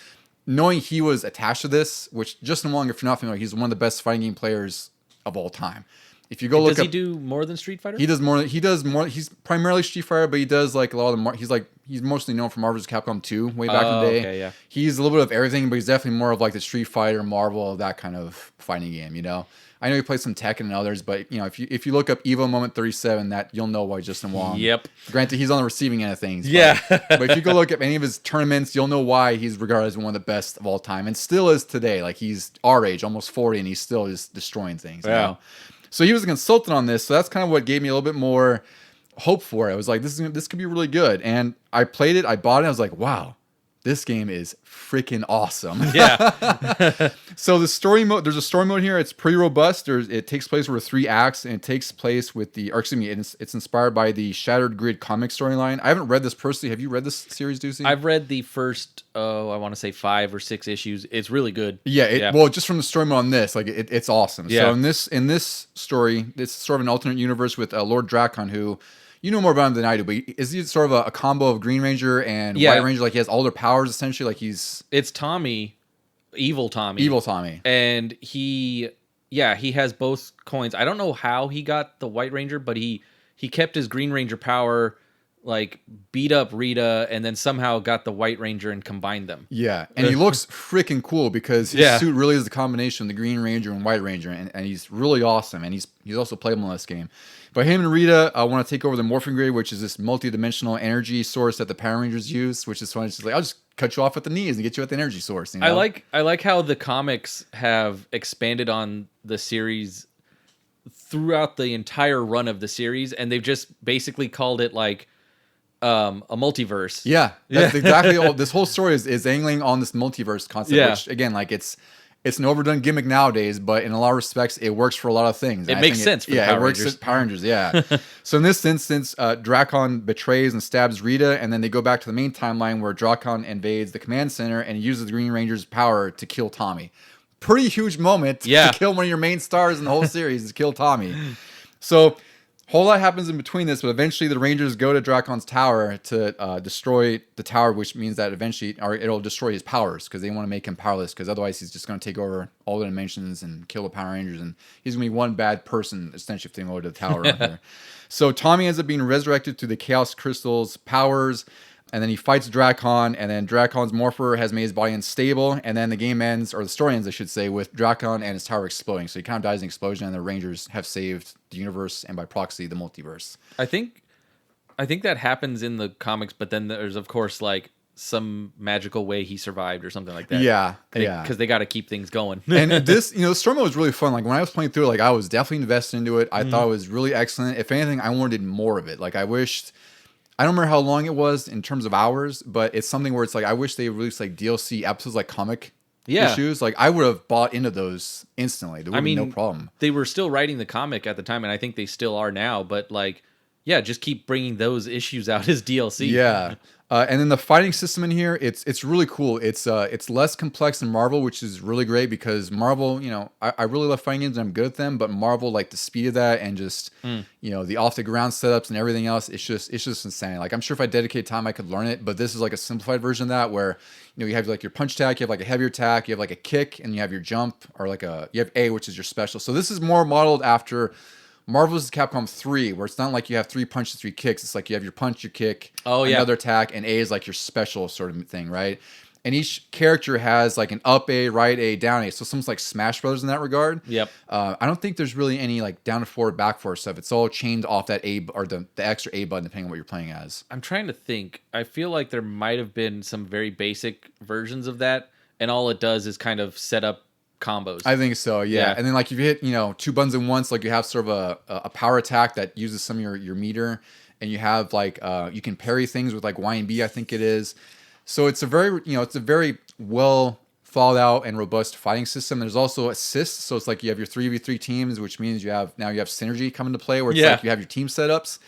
knowing he was attached to this, which Justin Wong, if you're not familiar, he's one of the best fighting game players of all time. If you go look, does he do more than Street Fighter? He does more. He's primarily Street Fighter, but he does like a lot of the. He's mostly known for Marvel vs. Capcom 2 way back in the day. Okay, yeah. He's a little bit of everything, but he's definitely more of like the Street Fighter, Marvel, that kind of fighting game. I know he plays some Tekken and others, but if you look up Evo Moment 37, that you'll know why Justin Wong. Yep. Granted, he's on the receiving end of things. Yeah. But if you go look at any of his tournaments, you'll know why he's regarded as one of the best of all time, and still is today. Like he's our age, almost 40, and he's still just destroying things. Yeah. You know? So he was a consultant on this, so that's kind of what gave me a little bit more hope for it. I was like, this could be really good, and I played it, I bought it, I was like, wow, this game is freaking awesome. Yeah. So the story mode, there's a story mode here. It's pretty robust. It takes place over 3 acts, and it takes place with it's inspired by the Shattered Grid comic storyline. I haven't read this personally. Have you read this series, Deucey? I've read the first, I want to say 5 or 6 issues. It's really good. Yeah. Well, just from the story mode on this, like it's awesome. Yeah. So in this story, it's sort of an alternate universe with Lord Drakon, who. You know more about him than I do, but is he sort of a combo of Green Ranger and White Ranger? Like he has all their powers essentially. Like it's Tommy, evil Tommy, and he has both coins. I don't know how he got the White Ranger, but he kept his Green Ranger power, like beat up Rita, and then somehow got the White Ranger and combined them. Yeah, and he looks freaking cool because his suit really is the combination of the Green Ranger and White Ranger, and he's really awesome, and he's also playable in this game. But him and Rita want to take over the Morphin Grid, which is this multi-dimensional energy source that the Power Rangers use, which is fun. It's just like, I'll just cut you off at the knees and get you at the energy source. I like how the comics have expanded on the series throughout the entire run of the series, and they've just basically called it like a multiverse. Yeah, that's exactly all. This whole story is angling on this multiverse concept, which again, like it's an overdone gimmick nowadays, but in a lot of respects, it works for a lot of things. It makes sense for the Power Rangers. It works for Power Rangers, yeah. So in this instance, Drakon betrays and stabs Rita, and then they go back to the main timeline where Drakon invades the command center and uses the Green Ranger's power to kill Tommy. Pretty huge moment to kill one of your main stars in the whole series, is kill Tommy. So whole lot happens in between this, but eventually the Rangers go to Dracon's tower to destroy the tower, which means that eventually it'll destroy his powers because they want to make him powerless, because otherwise he's just going to take over all the dimensions and kill the Power Rangers, and he's going to be one bad person essentially if they go to the tower around here. So Tommy ends up being resurrected through the Chaos Crystal's powers, and then he fights Dracon, and then Dracon's morpher has made his body unstable, and then the game ends, or the story ends, I should say, with Dracon and his tower exploding. So he kind of dies in an explosion, and the Rangers have saved the universe, and by proxy, the multiverse. I think that happens in the comics, but then there's, of course, like some magical way he survived or something like that. Yeah, Because they got to keep things going. And this, the story mode was really fun. Like when I was playing through it, like I was definitely invested into it. I thought it was really excellent. If anything, I wanted more of it. Like I wished... I don't remember how long it was in terms of hours, but it's something where it's like I wish they released like DLC episodes, like comic issues. Like I would have bought into those instantly. There would be no problem. They were still writing the comic at the time, and I think they still are now. But like, yeah, just keep bringing those issues out as DLC. Yeah. And then the fighting system in here, it's really cool. It's less complex than Marvel, which is really great because Marvel, I really love fighting games and I'm good at them, but Marvel, like the speed of that and just the off the ground setups and everything else, it's just insane. Like I'm sure if I dedicate time I could learn it, but this is like a simplified version of that where you have like your punch attack, you have like a heavier attack, you have like a kick, and you have your jump, or like you have A, which is your special. So this is more modeled after Marvel's Capcom 3, where it's not like you have 3 punches, 3 kicks. It's like you have your punch, your kick, another attack, and A is like your special sort of thing, right? And each character has like an up A, right A, down A. So it's almost like Smash Brothers in that regard. Yep. I don't think there's really any like down to forward, back forward stuff. It's all chained off that A or the extra A button depending on what you're playing as. I'm trying to think. I feel like there might have been some very basic versions of that, and all it does is kind of set up combos. I think so, yeah. And then like if you hit 2 buttons at once, like you have sort of a power attack that uses some of your meter, and you have like you can parry things with like Y and B, I think it is. So it's a very it's a very well thought out and robust fighting system. There's also assists, so it's like you have your 3v3 teams, which means you have synergy come into play, where it's like you have your team setups.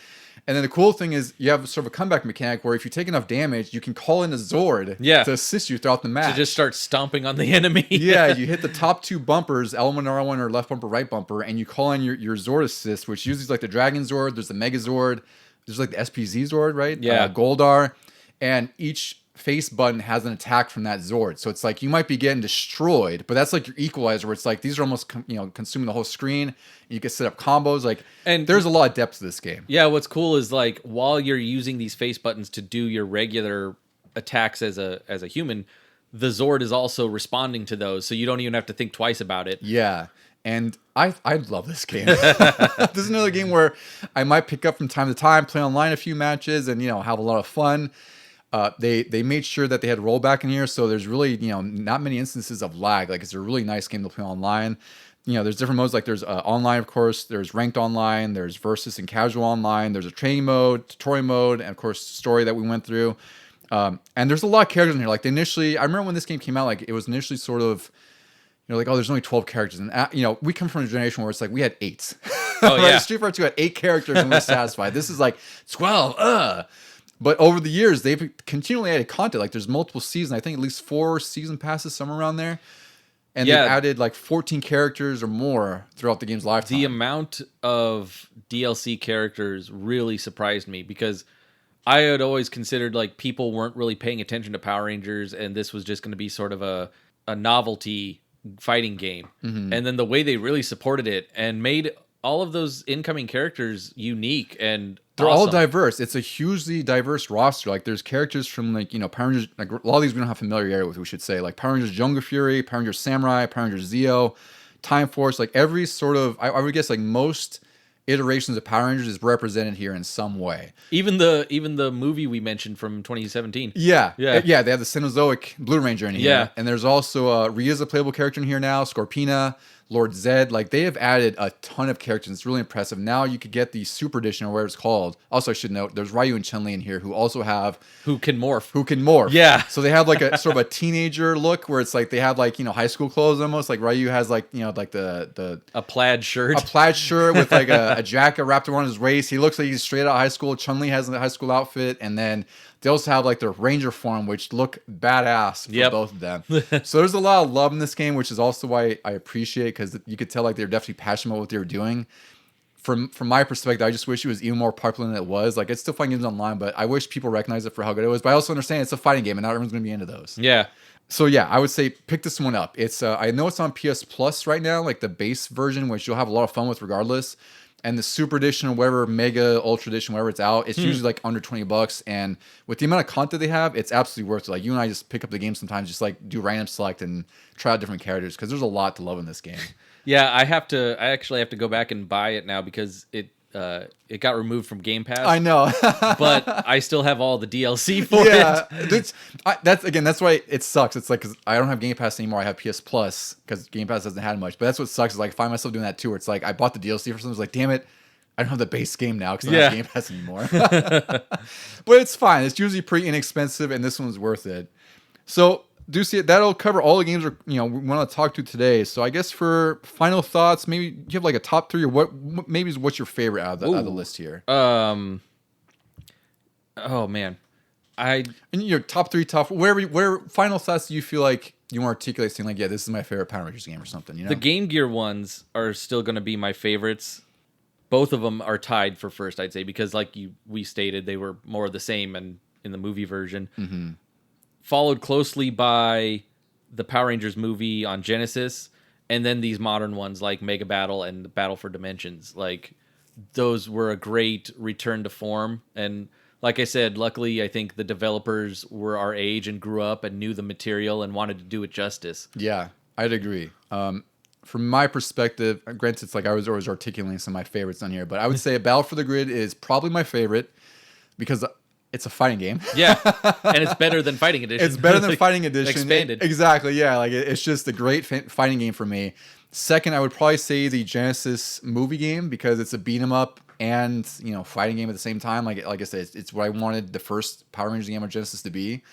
And then the cool thing is you have sort of a comeback mechanic where if you take enough damage, you can call in a Zord to assist you throughout the match. To just start stomping on the enemy. Yeah, you hit the top 2 bumpers, L1, R1, or left bumper, right bumper, and you call in your Zord assist, which uses like the Dragon Zord, there's the Mega Zord, there's like the SPZ Zord, right? Yeah. Goldar, and each face button has an attack from that Zord. So it's like you might be getting destroyed, but that's like your equalizer where it's like these are almost consuming the whole screen. You can set up combos and there's a lot of depth to this game. Yeah, what's cool is like while you're using these face buttons to do your regular attacks as a human, the Zord is also responding to those, so you don't even have to think twice about it. Yeah. And I love this game. This is another game where I might pick up from time to time, play online a few matches, and have a lot of fun. They made sure that they had rollback in here, so there's really not many instances of lag. Like it's a really nice game to play online. There's different modes. Like there's online, of course. There's ranked online. There's versus and casual online. There's a training mode, tutorial mode, and of course story that we went through. And there's a lot of characters in here. Like I remember when this game came out, like it was initially sort of like, oh, there's only 12 characters, and we come from a generation where it's like we had 8. Oh yeah, Street Fighter 2 had 8 characters and we're satisfied. This is like 12. But over the years, they've continually added content. Like there's multiple seasons. I think at least 4 season passes, somewhere around there. And they've added like 14 characters or more throughout the game's lifetime. The amount of DLC characters really surprised me because I had always considered like people weren't really paying attention to Power Rangers, and this was just going to be sort of a novelty fighting game. Mm-hmm. And then the way they really supported it and made all of those incoming characters unique and they're all diverse. It's a hugely diverse roster. Like there's characters from like Power Rangers. Like a lot of these we don't have familiarity with. We should say like Power Rangers Jungle Fury, Power Rangers Samurai, Power Rangers Zeo, Time Force. Like every sort of I would guess like most iterations of Power Rangers is represented here in some way. Even the movie we mentioned from 2017. Yeah. They have the Cenozoic Blue Ranger in here. Yeah, and there's also Rhea's a playable character in here now. Scorpina. Lord Zed, like they have added a ton of characters. It's really impressive. Now you could get the Super Edition or whatever it's called. Also, I should note there's Ryu and Chun-Li in here who also have who can morph. Yeah. So they have like a sort of a teenager look where it's like they have like high school clothes almost. Like Ryu has like like the a plaid shirt, with like a jacket wrapped around his waist. He looks like he's straight out of high school. Chun-Li has a high school outfit, and then they also have like their Ranger form, which look badass for both of them. So there's a lot of love in this game, which is also why I appreciate, because you could tell like they're definitely passionate about what they were doing. from my perspective, I just wish it was even more popular than it was. Like, it's still fun games online, but I wish people recognize it for how good it was. But I also understand it's a fighting game, and not everyone's going to be into those. Yeah. So yeah, I would say pick this one up. It's I know it's on PS Plus right now, like the base version, which you'll have a lot of fun with regardless. And the Super Edition or whatever, Mega Ultra Edition, wherever it's out, it's usually like under $20. And with the amount of content they have, it's absolutely worth it. Like, you and I just pick up the game sometimes, just like do random select and try out different characters because there's a lot to love in this game. Yeah, I actually have to go back and buy it now because it got removed from Game Pass. I know. But I still have all the DLC for it. That's why it sucks. It's like, 'cause I don't have Game Pass anymore. I have PS Plus because Game Pass doesn't have much. But that's what sucks. Is like, I find myself doing that too. Where it's like, I bought the DLC for something. It's like, damn it, I don't have the base game now because I don't have Game Pass anymore. But it's fine. It's usually pretty inexpensive, and this one's worth it. So, Deucy, that'll cover all the games we want to talk to today. So I guess for final thoughts, maybe you have like a top 3 or what's your favorite out of the list here? Oh man, and your top 3, where final thoughts do you feel like you want to articulate saying like, yeah, this is my favorite Power Rangers game or something? You know, the GameGear ones are still going to be my favorites. Both of them are tied for first, I'd say, because like we stated, they were more of the same and in the movie version. Mm-hmm. Followed closely by the Power Rangers movie on Genesis, and then these modern ones like Mega Battle and Battle for Dimensions. Like, those were a great return to form. And like I said, luckily, I think the developers were our age and grew up and knew the material and wanted to do it justice. Yeah, I'd agree. From my perspective, granted, it's like I was always articulating some of my favorites on here, but I would say Battle for the Grid is probably my favorite because it's a fighting game. Yeah, and it's better than Fighting Edition. It's better than Fighting Edition. Expanded. Exactly, yeah. Like, it's just a great fighting game for me. Second, I would probably say the Genesis movie game because it's a beat 'em up and fighting game at the same time. Like I said, it's what I wanted the first Power Rangers game on Genesis to be.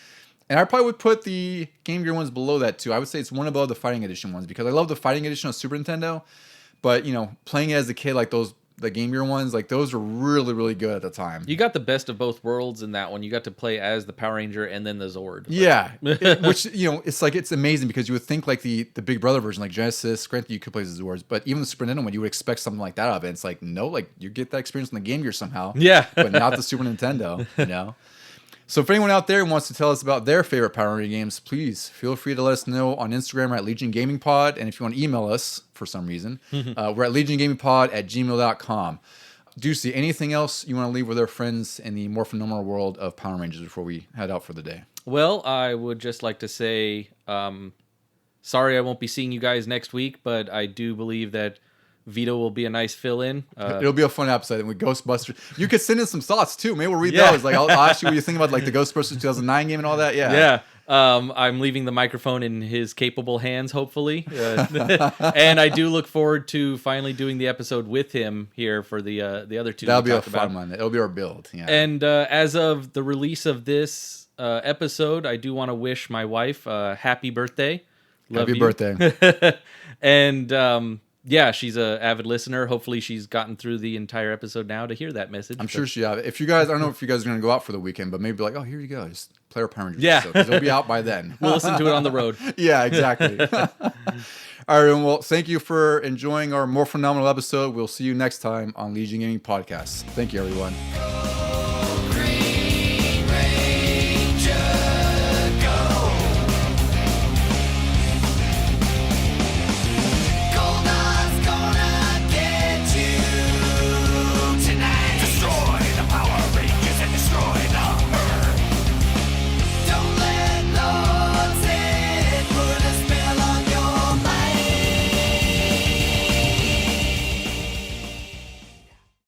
And I probably would put the Game Gear ones below that too. I would say it's one above the Fighting Edition ones because I love the Fighting Edition on Super Nintendo. But playing it as a kid, like the Game Gear ones, like those were really, really good at the time. You got the best of both worlds in that one. You got to play as the Power Ranger and then the Zord. Yeah, which it's like, it's amazing because you would think like the Big Brother version, like Genesis, granted you could play as the Zords, but even the Super Nintendo one, you would expect something like that out of it. It's like, no, like you get that experience on the Game Gear somehow. Yeah, but not the Super Nintendo. So if anyone out there wants to tell us about their favorite Power Ranger games, please feel free to let us know on Instagram at LegionGamingPod. And if you want to email us for some reason, we're at LegionGamingPod@gmail.com. Deucy, anything else you want to leave with our friends in the morphenomenal world of Power Rangers before we head out for the day? Well, I would just like to say, sorry I won't be seeing you guys next week, but I do believe that Vito will be a nice fill-in. It'll be a fun episode. And with Ghostbusters, you could send in some thoughts too. Maybe we'll read those. Like, I'll ask you what you think about like the Ghostbusters 2009 game and all that. Yeah. I'm leaving the microphone in his capable hands, hopefully. And I do look forward to finally doing the episode with him here for the other two. That'll be a fun one. It'll be our build. Yeah. And as of the release of this episode, I do want to wish my wife a happy birthday. Love happy you. Birthday. And yeah, she's an avid listener. Hopefully she's gotten through the entire episode now to hear that message. I'm sure she have. If you guys, I don't know if you guys are going to go out for the weekend, but maybe like, oh, here you go. Just play our Power Rangers. Yeah. Because it'll be out by then. We'll listen to it on the road. Yeah, exactly. All right, everyone. Well, thank you for enjoying our more phenomenal episode. We'll see you next time on Legion Gaming Podcast. Thank you, everyone.